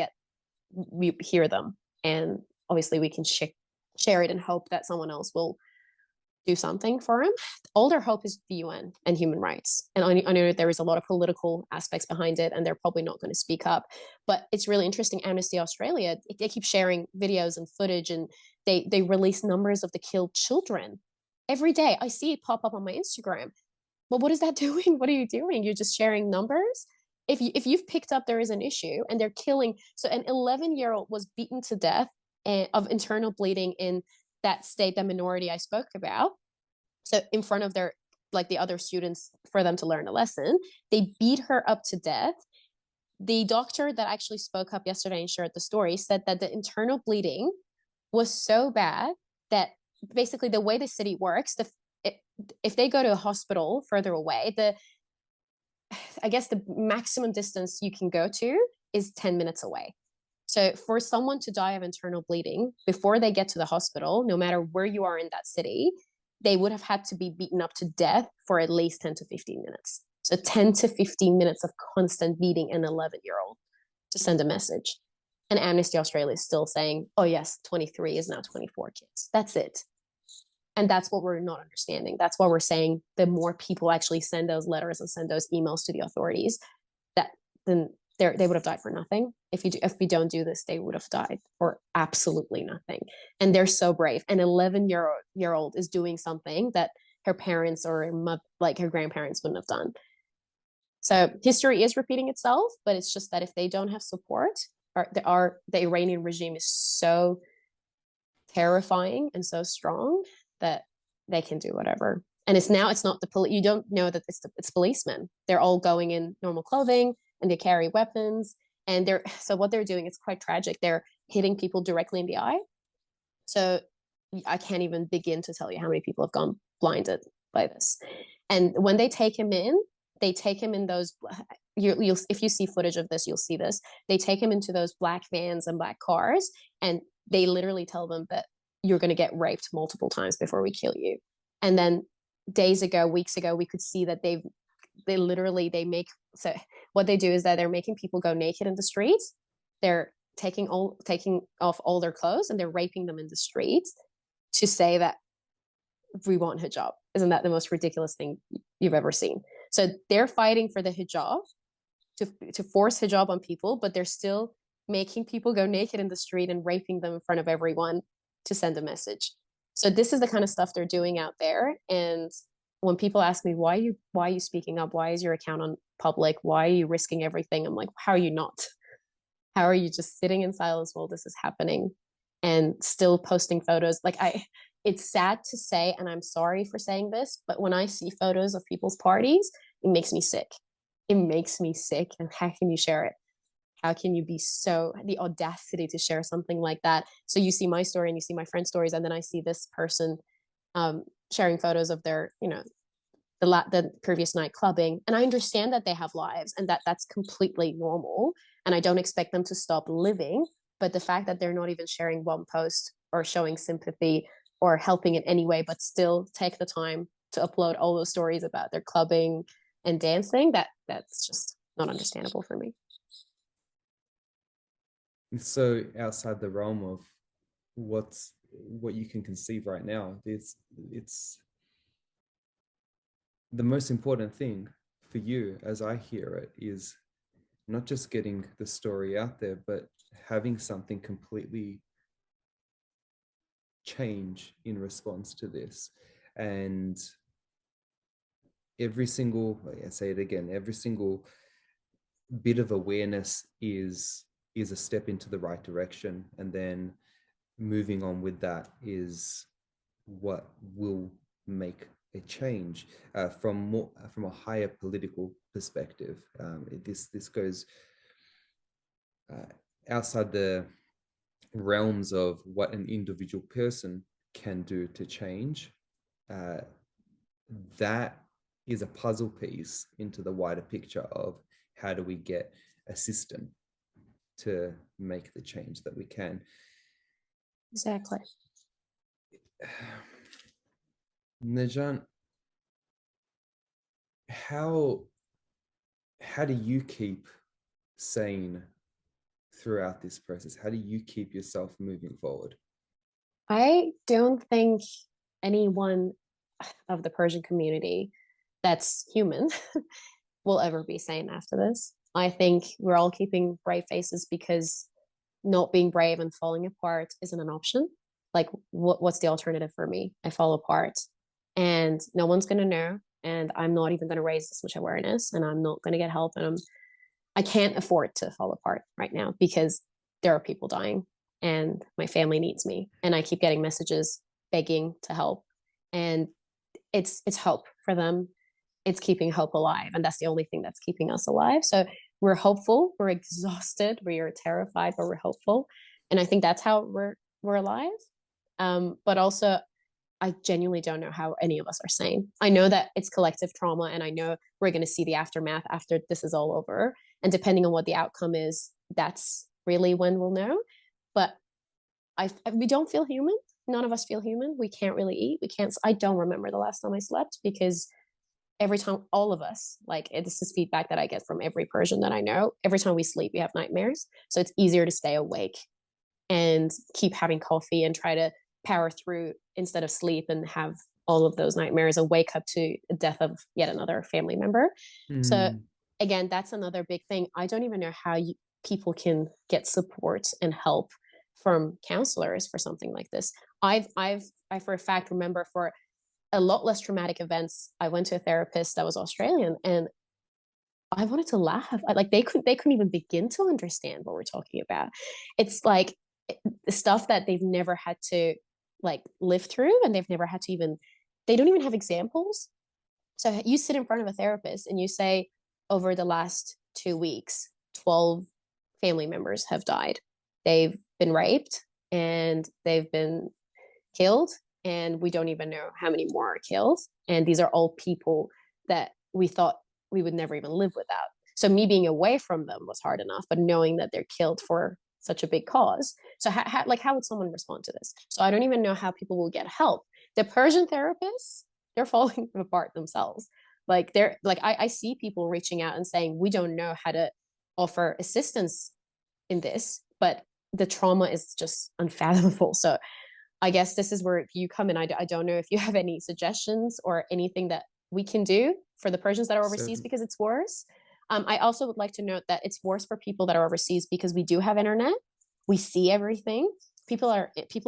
hear them. And obviously we can share it and hope that someone else will do something for him. All their hope is the UN and human rights. And I know there is a lot of political aspects behind it, and they're probably not going to speak up. But it's really interesting. Amnesty Australia, they keep sharing videos and footage, and they release numbers of the killed children every day. I see it pop up on my Instagram. Well, what is that doing? What are you doing? You're just sharing numbers. If you've picked up there is an issue and they're killing, so an 11-year-old was beaten to death of internal bleeding in that state, the minority I spoke about. So in front of their, like, the other students, for them to learn a lesson, they beat her up to death. The doctor that actually spoke up yesterday and shared the story said that the internal bleeding was so bad that basically the way the city works, if they go to a hospital further away, I guess the maximum distance you can go to is 10 minutes away. So for someone to die of internal bleeding before they get to the hospital, no matter where you are in that city, they would have had to be beaten up to death for at least 10 to 15 minutes. So 10 to 15 minutes of constant beating an 11-year-old to send a message. And Amnesty Australia is still saying, oh yes, 23 is now 24 kids. That's it. And that's what we're not understanding. That's why we're saying the more people actually send those letters and send those emails to the authorities, that then they would have died for nothing. If we don't do this, they would have died for absolutely nothing. And they're so brave. An 11-year-old is doing something that her parents or like her grandparents wouldn't have done. So history is repeating itself, but it's just that if they don't have support, the Iranian regime is so terrifying and so strong that they can do whatever. And it's not the police. You don't know that it's policemen. They're all going in normal clothing and they carry weapons. And so what they're doing is quite tragic. They're hitting people directly in the eye. So I can't even begin to tell you how many people have gone blinded by this. And when they take him in those, you'll if you see footage of this, you'll see this. They take him into those black vans and black cars, and they literally tell them that you're going to get raped multiple times before we kill you. And then weeks ago, we could see that they make, so what they do is that they're making people go naked in the streets. They're taking off all their clothes, and they're raping them in the streets to say that we want hijab. Isn't that the most ridiculous thing you've ever seen? So they're fighting for the hijab, to force hijab on people, but they're still making people go naked in the street and raping them in front of everyone to send a message. So this is the kind of stuff they're doing out there. And when people ask me, why are you speaking up? Why is your account on public? Why are you risking everything? I'm like, how are you not? How are you just sitting in silence while this is happening and still posting photos? Like, it's sad to say, and I'm sorry for saying this, but when I see photos of people's parties, it makes me sick. It makes me sick. And how can you share it? How can you be the audacity to share something like that? So you see my story and you see my friend's stories, and then I see this person sharing photos of their, the previous night clubbing. And I understand that they have lives and that's completely normal. And I don't expect them to stop living. But the fact that they're not even sharing one post or showing sympathy or helping in any way, but still take the time to upload all those stories about their clubbing and dancing, that's just not understandable for me. It's so outside the realm of what you can conceive right now. It's the most important thing for you, as I hear it, is not just getting the story out there, but having something completely change in response to this. And every single, I say it again, every single bit of awareness is a step into the right direction. And then moving on with that is what will make a change from a higher political perspective. This goes outside the realms of what an individual person can do to change. That is a puzzle piece into the wider picture of how do we get a system to make the change that we can. Exactly. Nojan, how do you keep sane throughout this process? How do you keep yourself moving forward? I don't think anyone of the Persian community that's human will ever be sane after this. I think we're all keeping brave faces because not being brave and falling apart isn't an option. Like, what's the alternative for me? I fall apart and no one's going to know. And I'm not even going to raise this much awareness, and I'm not going to get help. And I can't afford to fall apart right now because there are people dying and my family needs me. And I keep getting messages begging to help. And it's hope for them. It's keeping hope alive. And that's the only thing that's keeping us alive. So we're hopeful, we're exhausted, we are terrified, but we're hopeful. And I think that's how we're alive. But also, I genuinely don't know how any of us are sane. I know that it's collective trauma, and I know we're going to see the aftermath after this is all over. And depending on what the outcome is, that's really when we'll know. But we don't feel human. None of us feel human. We can't really eat. I don't remember the last time I slept because every time, all of us, like, this is feedback that I get from every Persian that I know. Every time we sleep, we have nightmares. So it's easier to stay awake and keep having coffee and try to power through instead of sleep and have all of those nightmares and wake up to the death of yet another family member. So again, that's another big thing. I don't even know how people can get support and help from counselors for something like this. I for a fact remember for a lot less traumatic events, I went to a therapist that was Australian, and I wanted to laugh. Like, they couldn't even begin to understand what we're talking about. It's like the stuff that they've never had to like live through, and they've never had to they don't even have examples. So you sit in front of a therapist and you say, over the last 2 weeks, 12 family members have died. They've been raped and they've been killed, and we don't even know how many more are killed. And these are all people that we thought we would never even live without. So me being away from them was hard enough, but knowing that they're killed for such a big cause. So how would someone respond to this? So I don't even know how people will get help. The Persian therapists, they're falling apart themselves. Like I see people reaching out and saying, we don't know how to offer assistance in this, but the trauma is just unfathomable. So I guess this is where you come in. I don't know if you have any suggestions or anything that we can do for the Persians that are overseas, because it's worse. I also would like to note that it's worse for people that are overseas because we do have internet. We see everything. People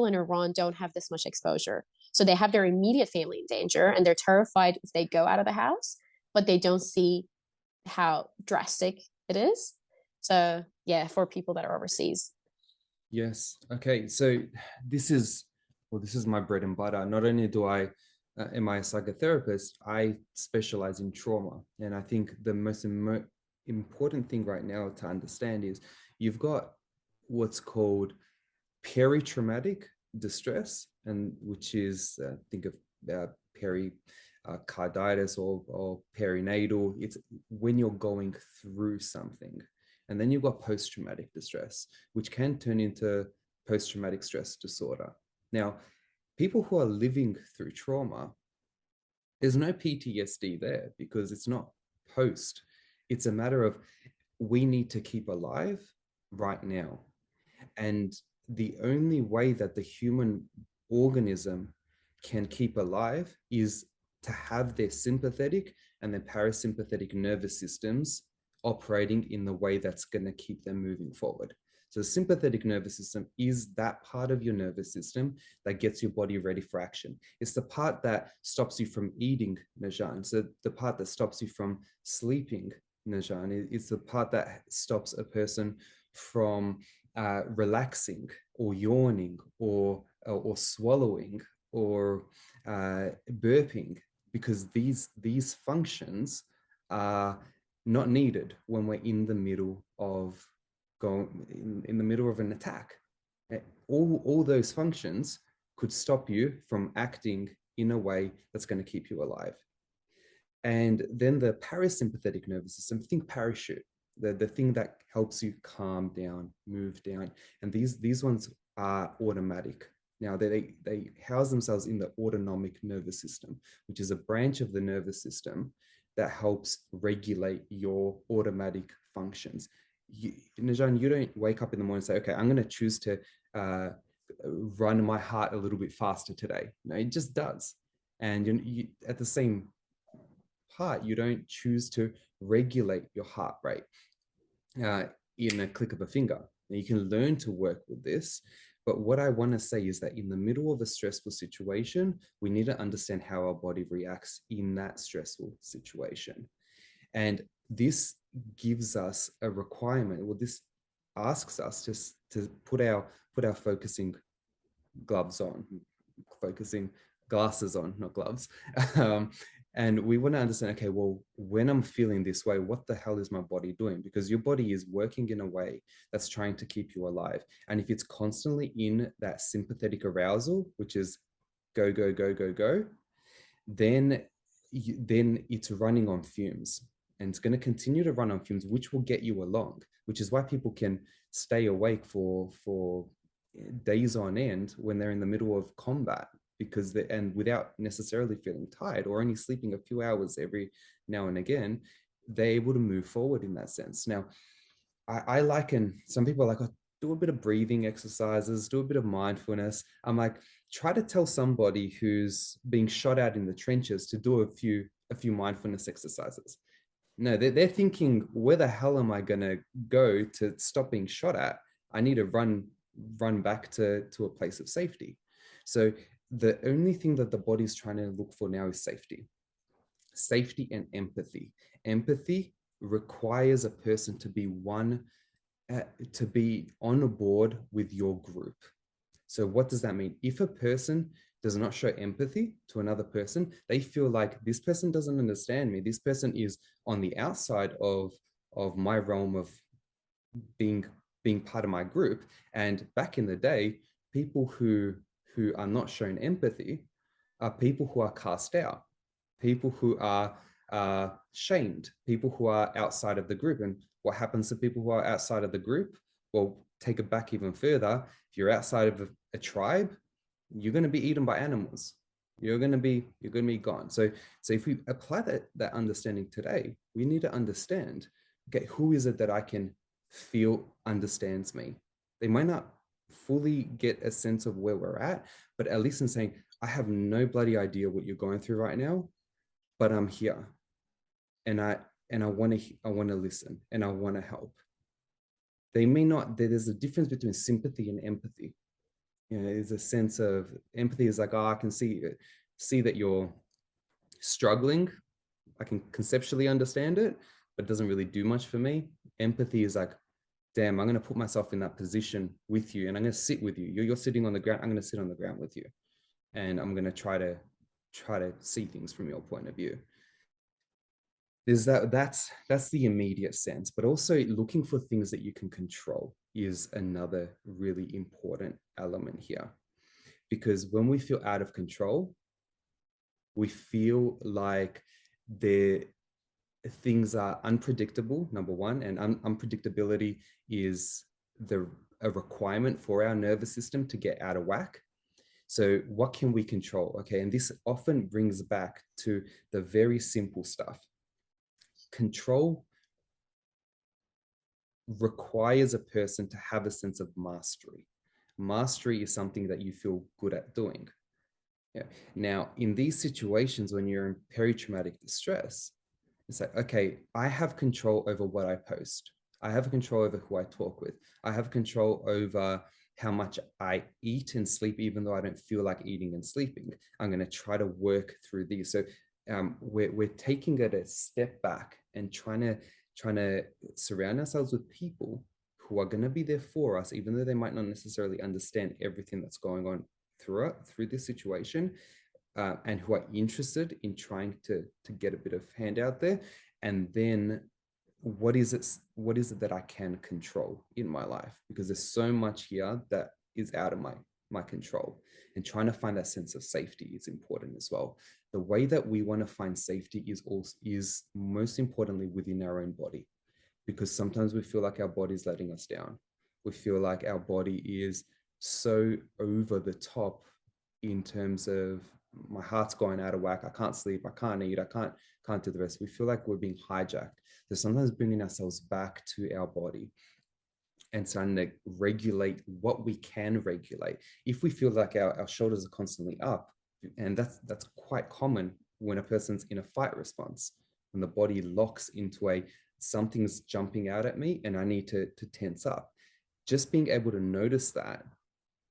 in Iran don't have this much exposure. So they have their immediate family in danger and they're terrified if they go out of the house, but they don't see how drastic it is. So yeah, for people that are overseas. Yes. Okay. So this is my bread and butter. Not only am I a psychotherapist, I specialize in trauma. And I think the most important thing right now to understand is you've got what's called peri-traumatic distress, and which is think of pericarditis or perinatal. It's when you're going through something. And then you've got post-traumatic distress, which can turn into post-traumatic stress disorder. Now, people who are living through trauma, there's no PTSD there because it's not post. It's a matter of we need to keep alive right now. And the only way that the human organism can keep alive is to have their sympathetic and their parasympathetic nervous systems operating in the way that's going to keep them moving forward. So the sympathetic nervous system is that part of your nervous system that gets your body ready for action. It's the part that stops you from eating, Nojan. So the part that stops you from sleeping, Nojan, is the part that stops a person from relaxing or yawning or swallowing or burping, because these functions are not needed when we're in the middle of in the middle of an attack. All those functions could stop you from acting in a way that's going to keep you alive. And then the parasympathetic nervous system, think parachute, the thing that helps you calm down, move down. And these ones are automatic. Now, they house themselves in the autonomic nervous system, which is a branch of the nervous system that helps regulate your automatic functions. Nojan, you don't wake up in the morning and say, okay, I'm going to choose to run my heart a little bit faster today. No, it just does. And you, at the same part, you don't choose to regulate your heart rate in a click of a finger. Now, you can learn to work with this. But what I want to say is that in the middle of a stressful situation, we need to understand how our body reacts in that stressful situation. And this gives us a requirement. Well, this asks us to put our focusing gloves on, focusing glasses on, not gloves. And we want to understand, okay, well, when I'm feeling this way, what the hell is my body doing? Because your body is working in a way that's trying to keep you alive. And if it's constantly in that sympathetic arousal, which is go, go, go, go, go, then it's running on fumes. And it's going to continue to run on fumes, which will get you along, which is why people can stay awake for days on end when they're in the middle of combat, because and without necessarily feeling tired or only sleeping a few hours every now and again, they're able to move forward in that sense. Now, I liken, some people are like, oh, do a bit of breathing exercises, do a bit of mindfulness. I'm like, try to tell somebody who's being shot out in the trenches to do a few mindfulness exercises. No, they're thinking, where the hell am I going to go to stop being shot at? I need to run back to a place of safety. So the only thing that the body's trying to look for now is safety and empathy. Empathy requires a person to be on board with your group. So what does that mean? If a person does not show empathy to another person, they feel like this person doesn't understand me. This person is on the outside of my realm of being part of my group. And back in the day, people who who are not shown empathy are people who are cast out, people who are shamed, people who are outside of the group. And what happens to people who are outside of the group? Well, take it back even further. If you're outside of a tribe, you're going to be eaten by animals. You're going to be gone. So if we apply that understanding today, we need to understand, okay, who is it that I can feel understands me? They might not fully get a sense of where we're at, but at least in saying, I have no bloody idea what you're going through right now, but I'm here, and I want to listen, and I want to help. They may not. There's a difference between sympathy and empathy. You know, there's a sense of empathy is like, oh, I can see that you're struggling. I can conceptually understand it, but it doesn't really do much for me. Empathy is like, damn, I'm going to put myself in that position with you, and I'm going to sit with you. You're sitting on the ground. I'm going to sit on the ground with you, and I'm going to try to see things from your point of view. There's that's the immediate sense, but also looking for things that you can control is another really important element here. Because when we feel out of control, we feel like things are unpredictable, number one, and unpredictability is a requirement for our nervous system to get out of whack. So what can we control? Okay, and this often brings back to the very simple stuff. Control requires a person to have a sense of mastery. Mastery is something that you feel good at doing. Yeah. Now, in these situations, when you're in peritraumatic distress, it's like, okay, I have control over what I post. I have control over who I talk with. I have control over how much I eat and sleep, even though I don't feel like eating and sleeping. I'm going to try to work through these. So we're taking it a step back and trying to surround ourselves with people who are going to be there for us, even though they might not necessarily understand everything that's going on through this situation, and who are interested in trying to get a bit of hand out there. And then what is it that I can control in my life? Because there's so much here that is out of my control, and trying to find that sense of safety is important as well. The way that we want to find safety is most importantly within our own body, because sometimes we feel like our body's letting us down. We feel like our body is so over the top in terms of, my heart's going out of whack, I can't sleep, I can't eat, I can't do the rest. We feel like we're being hijacked. So sometimes bringing ourselves back to our body and starting to regulate what we can regulate. If we feel like our shoulders are constantly up, and that's quite common when a person's in a fight response, when the body locks into something's jumping out at me and I need to tense up. Just being able to notice that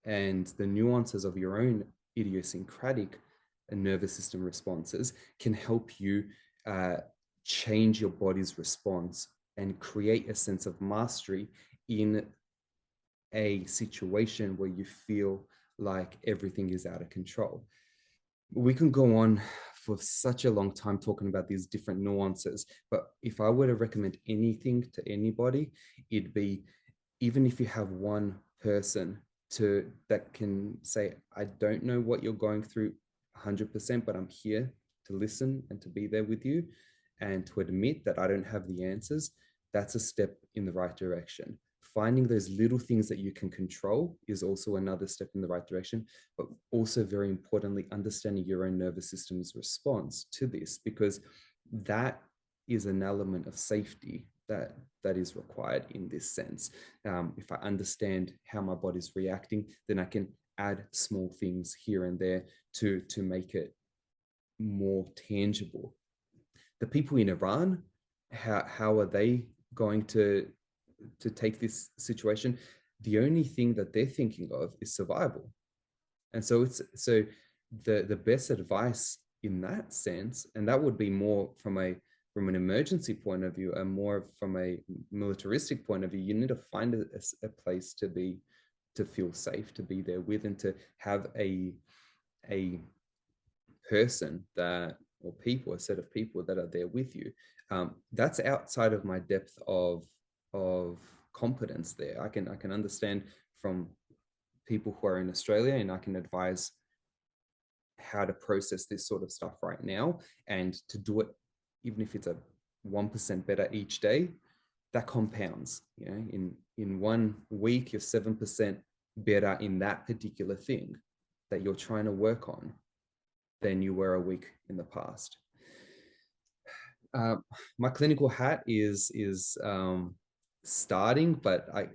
and the nuances of your own idiosyncratic nervous system responses can help you change your body's response and create a sense of mastery in a situation where you feel like everything is out of control. We can go on for such a long time talking about these different nuances, but if I were to recommend anything to anybody, it'd be, even if you have one person that can say, I don't know what you're going through 100%, but I'm here to listen and to be there with you, and to admit that I don't have the answers, that's a step in the right direction. Finding those little things that you can control is also another step in the right direction, but also very importantly, understanding your own nervous system's response to this, because that is an element of safety that is required in this sense. If I understand how my body's reacting, then I can add small things here and there to make it more tangible. The people in Iran, how are they going to take this situation? The only thing that they're thinking of is survival. And so the best advice in that sense, and that would be more from an emergency point of view and more from a militaristic point of view, you need to find a place to feel safe, to be there with, and to have a person a set of people that are there with you. That's outside of my depth of competence there. I can understand from people who are in Australia, and I can advise how to process this sort of stuff right now, and to do it, even if it's a 1% better each day, that compounds. You know, in 1 week, you're 7% better in that particular thing that you're trying to work on than you were a week in the past. My clinical hat is starting, but I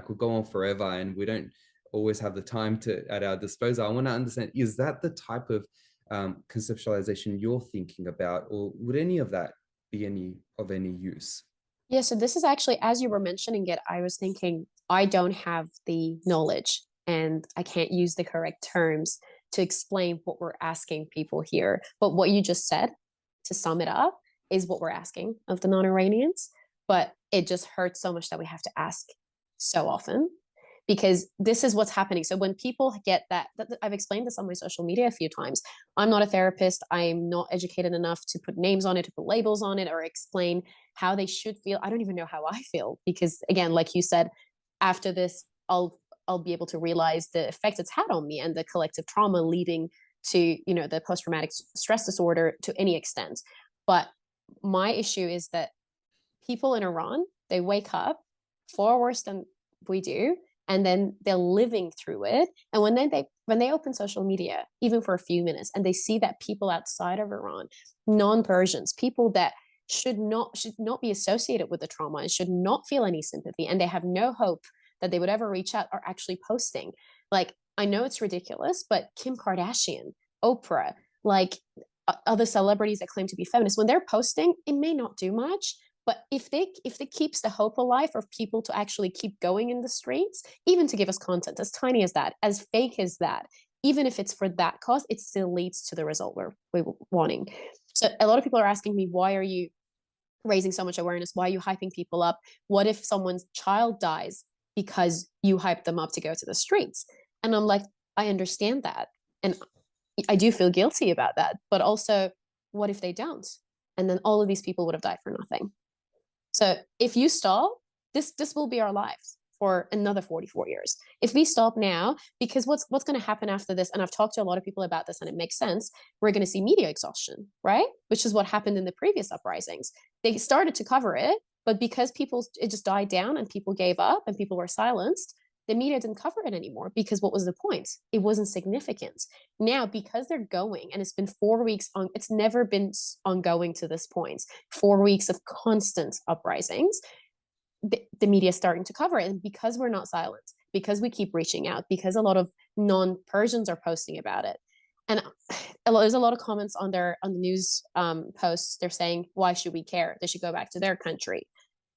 could go on forever, and we don't always have the time to at our disposal. I want to understand, is that the type of conceptualization you're thinking about, or would any of that be of any use? Yeah, so this is actually, as you were mentioning it, I was thinking I don't have the knowledge and I can't use the correct terms to explain what we're asking people here. But what you just said, to sum it up, is what we're asking of the non-Iranians. But it just hurts so much that we have to ask so often, because this is what's happening. So when people get I've explained this on my social media a few times. I'm not a therapist. I'm not educated enough to put names on it, to put labels on it, or explain how they should feel. I don't even know how I feel, because again, like you said, after this, I'll be able to realize the effect it's had on me and the collective trauma leading to, you know, the post-traumatic stress disorder to any extent. But my issue is that people in Iran, they wake up far worse than we do, and then they're living through it. And when they open social media, even for a few minutes, and they see that people outside of Iran, non-Persians, people that should not be associated with the trauma and should not feel any sympathy, and they have no hope that they would ever reach out, are actually posting. Like, I know it's ridiculous, but Kim Kardashian, Oprah, like other celebrities that claim to be feminists, when they're posting, it may not do much, but if it keeps the hope alive for people to actually keep going in the streets, even to give us content as tiny as that, as fake as that, even if it's for that cause, it still leads to the result we're wanting. So a lot of people are asking me, why are you raising so much awareness? Why are you hyping people up? What if someone's child dies because you hyped them up to go to the streets? And I'm like, I understand that. And I do feel guilty about that. But also, what if they don't? And then all of these people would have died for nothing. So if you stop, this will be our lives for another 44 years. If we stop now, because what's going to happen after this, and I've talked to a lot of people about this and it makes sense, we're going to see media exhaustion, right? Which is what happened in the previous uprisings. They started to cover it, but because it just died down and people gave up and people were silenced, the media didn't cover it anymore, because what was the point? It wasn't significant. Now, because they're going, and it's been 4 weeks on, it's never been ongoing to this point, 4 weeks of constant uprisings, the media is starting to cover it. And because we're not silent, because we keep reaching out, because a lot of non-Persians are posting about it, and there's a lot of comments on the news posts. They're saying, why should we care? They should go back to their country.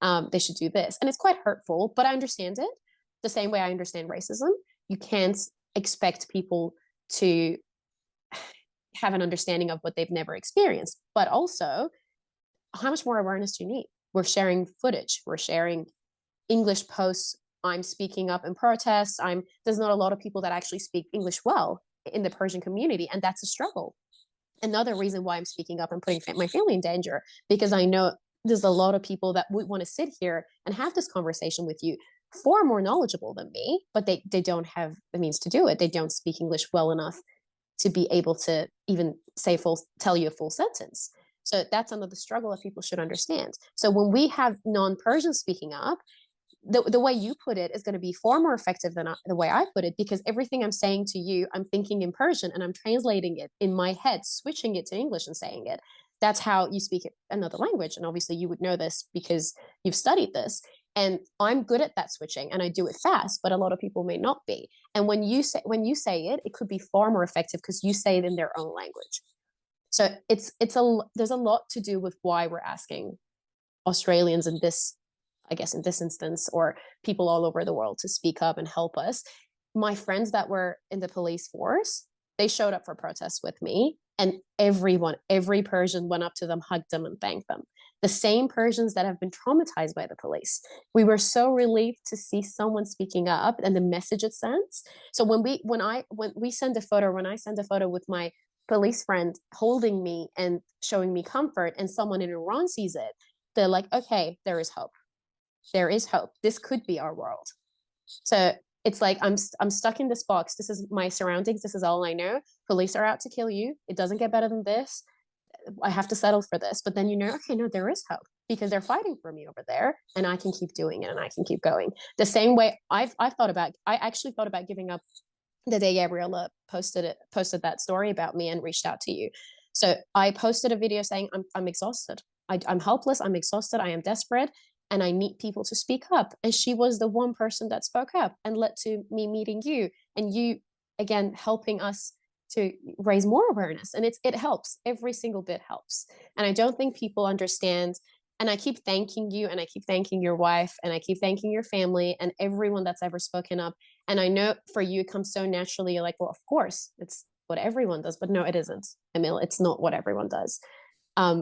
They should do this. And it's quite hurtful, but I understand it. The same way I understand racism. You can't expect people to have an understanding of what they've never experienced. But also, how much more awareness do you need? We're sharing footage. We're sharing English posts. I'm speaking up in protests. There's not a lot of people that actually speak English well in the Persian community, and that's a struggle. Another reason why I'm speaking up and putting my family in danger, because I know there's a lot of people that would want to sit here and have this conversation with you, far more knowledgeable than me, but they don't have the means to do it. They don't speak English well enough to be able to even tell you a full sentence. So that's another struggle that people should understand. So when we have non-Persians speaking up, the way you put it is going to be far more effective than the way I put it, because everything I'm saying to you, I'm thinking in Persian and I'm translating it in my head, switching it to English and saying it. That's how you speak another language. And obviously you would know this because you've studied this. And I'm good at that switching and I do it fast, but a lot of people may not be. And when you say it, it could be far more effective because you say it in their own language. So there's a lot to do with why we're asking Australians in this instance, or people all over the world, to speak up and help us. My friends that were in the police force, they showed up for protests with me, and every Persian went up to them, hugged them, and thanked them. The same Persians that have been traumatized by the police. We were so relieved to see someone speaking up and the message it sends. So when I send a photo with my police friend holding me and showing me comfort, and someone in Iran sees it, they're like, okay, there is hope. There is hope. This could be our world. So It's like, I'm stuck in this box. This is my surroundings. This is all I know. Police are out to kill you. It doesn't get better than this. I have to settle for this. But then, okay, no, there is hope because they're fighting for me over there, and I can keep doing it and I can keep going. The same way I actually thought about giving up the day Gabriella posted that story about me and reached out to you. So I posted a video saying, I'm exhausted. I'm helpless. I'm exhausted. I am desperate. And I need people to speak up. And she was the one person that spoke up and led to me meeting you, and you, again, helping us to raise more awareness. And it helps. Every single bit helps. And I don't think people understand. And I keep thanking you, and I keep thanking your wife, and I keep thanking your family and everyone that's ever spoken up. And I know for you, it comes so naturally. You're like, well, of course, it's what everyone does. But no, it isn't, Emil. It's not what everyone does.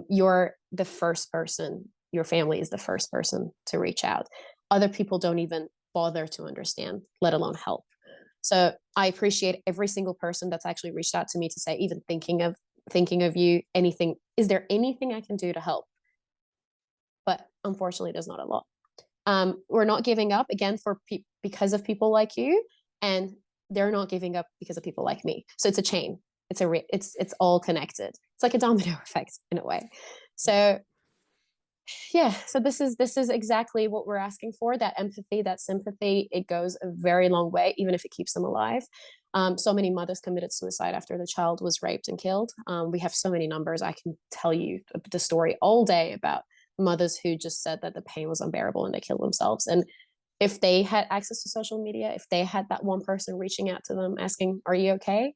You're the first person. Your family is the first person to reach out. Other people don't even bother to understand, let alone help. So I appreciate every single person that's actually reached out to me to say, even thinking of you, anything, is there anything I can do to help? But unfortunately, there's not a lot. We're not giving up, again, because of people like you, and they're not giving up because of people like me. So it's a chain. It's all connected. It's like a domino effect in a way. So yeah, so this is exactly what we're asking for. That empathy, that sympathy, it goes a very long way, even if it keeps them alive. So many mothers committed suicide after the child was raped and killed. We have so many numbers. I can tell you the story all day about mothers who just said that the pain was unbearable and they killed themselves. And if they had access to social media, if they had that one person reaching out to them asking, are you okay?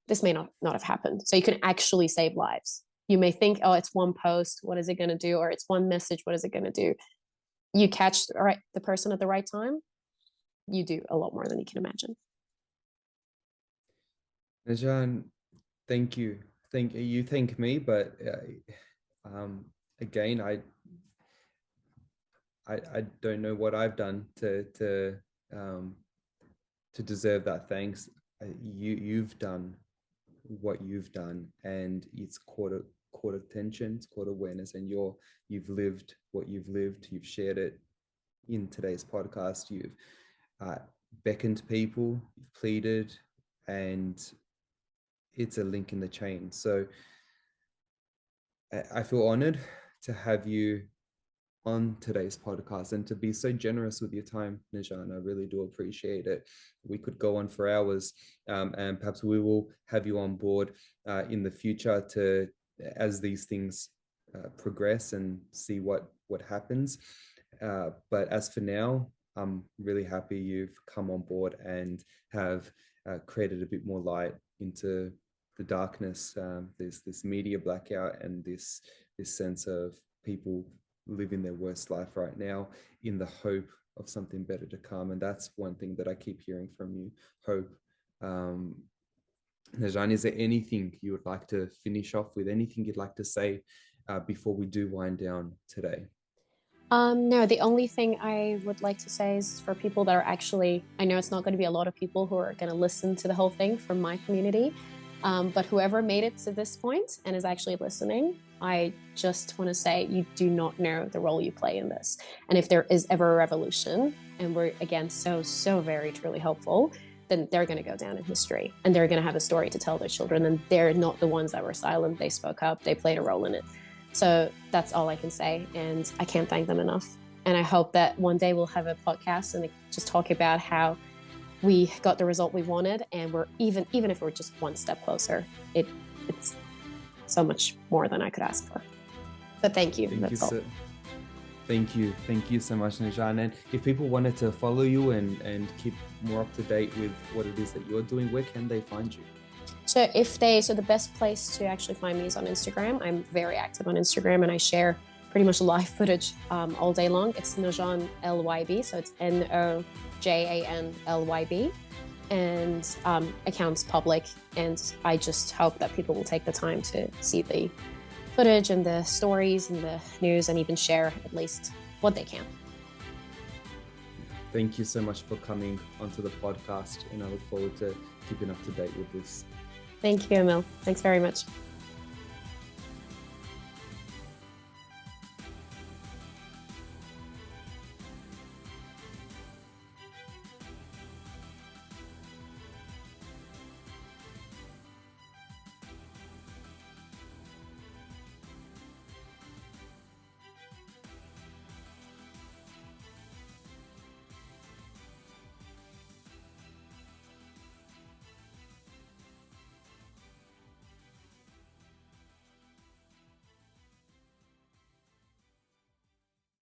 This may not have happened. So you can actually save lives. You may think, oh, it's one post, what is it going to do? Or it's one message, what is it going to do? You catch the person at the right time, you do a lot more than you can imagine. Nojan, thank you. You thank me, but again, I don't know what I've done to deserve that thanks. You've done what you've done, and it's caught attention, it's caught awareness, and you've lived what you've lived. You've shared it in today's podcast. You've beckoned people, you've pleaded, and it's a link in the chain. So I feel honored to have you on today's podcast and to be so generous with your time, Nojan. I really do appreciate it. We could go on for hours, and perhaps we will have you on board in the future as these things progress and see what happens. But as for now, I'm really happy you've come on board and have created a bit more light into the darkness. There's this media blackout and this sense of people living their worst life right now in the hope of something better to come. And that's one thing that I keep hearing from you, hope. Nojan, is there anything you would like to finish off with? Anything you'd like to say before we do wind down today? No, the only thing I would like to say is for people that are actually, I know it's not going to be a lot of people who are going to listen to the whole thing from my community, but whoever made it to this point and is actually listening, I just want to say you do not know the role you play in this. And if there is ever a revolution, and we're, again, so very truly hopeful, then they're going to go down in history, and they're going to have a story to tell their children, and they're not the ones that were silent. They spoke up, they played a role in it. So that's all I can say, and I can't thank them enough. And I hope that one day we'll have a podcast and just talk about how we got the result we wanted, and we're even if we're just one step closer, it's so much more than I could ask for. But thank you. That's all. Thank you so much, Nojan. And if people wanted to follow you and keep more up to date with what it is that you're doing, where can they find you? So the best place to actually find me is on Instagram. I'm very active on Instagram, and I share pretty much live footage all day long. It's Nojan Leilabi, so it's Nojan Leilabi, and account's public. And I just hope that people will take the time to see the footage and the stories and the news, and even share at least what they can. Thank you so much for coming onto the podcast, and I look forward to keeping up to date with this. Thank you, Emil. Thanks very much.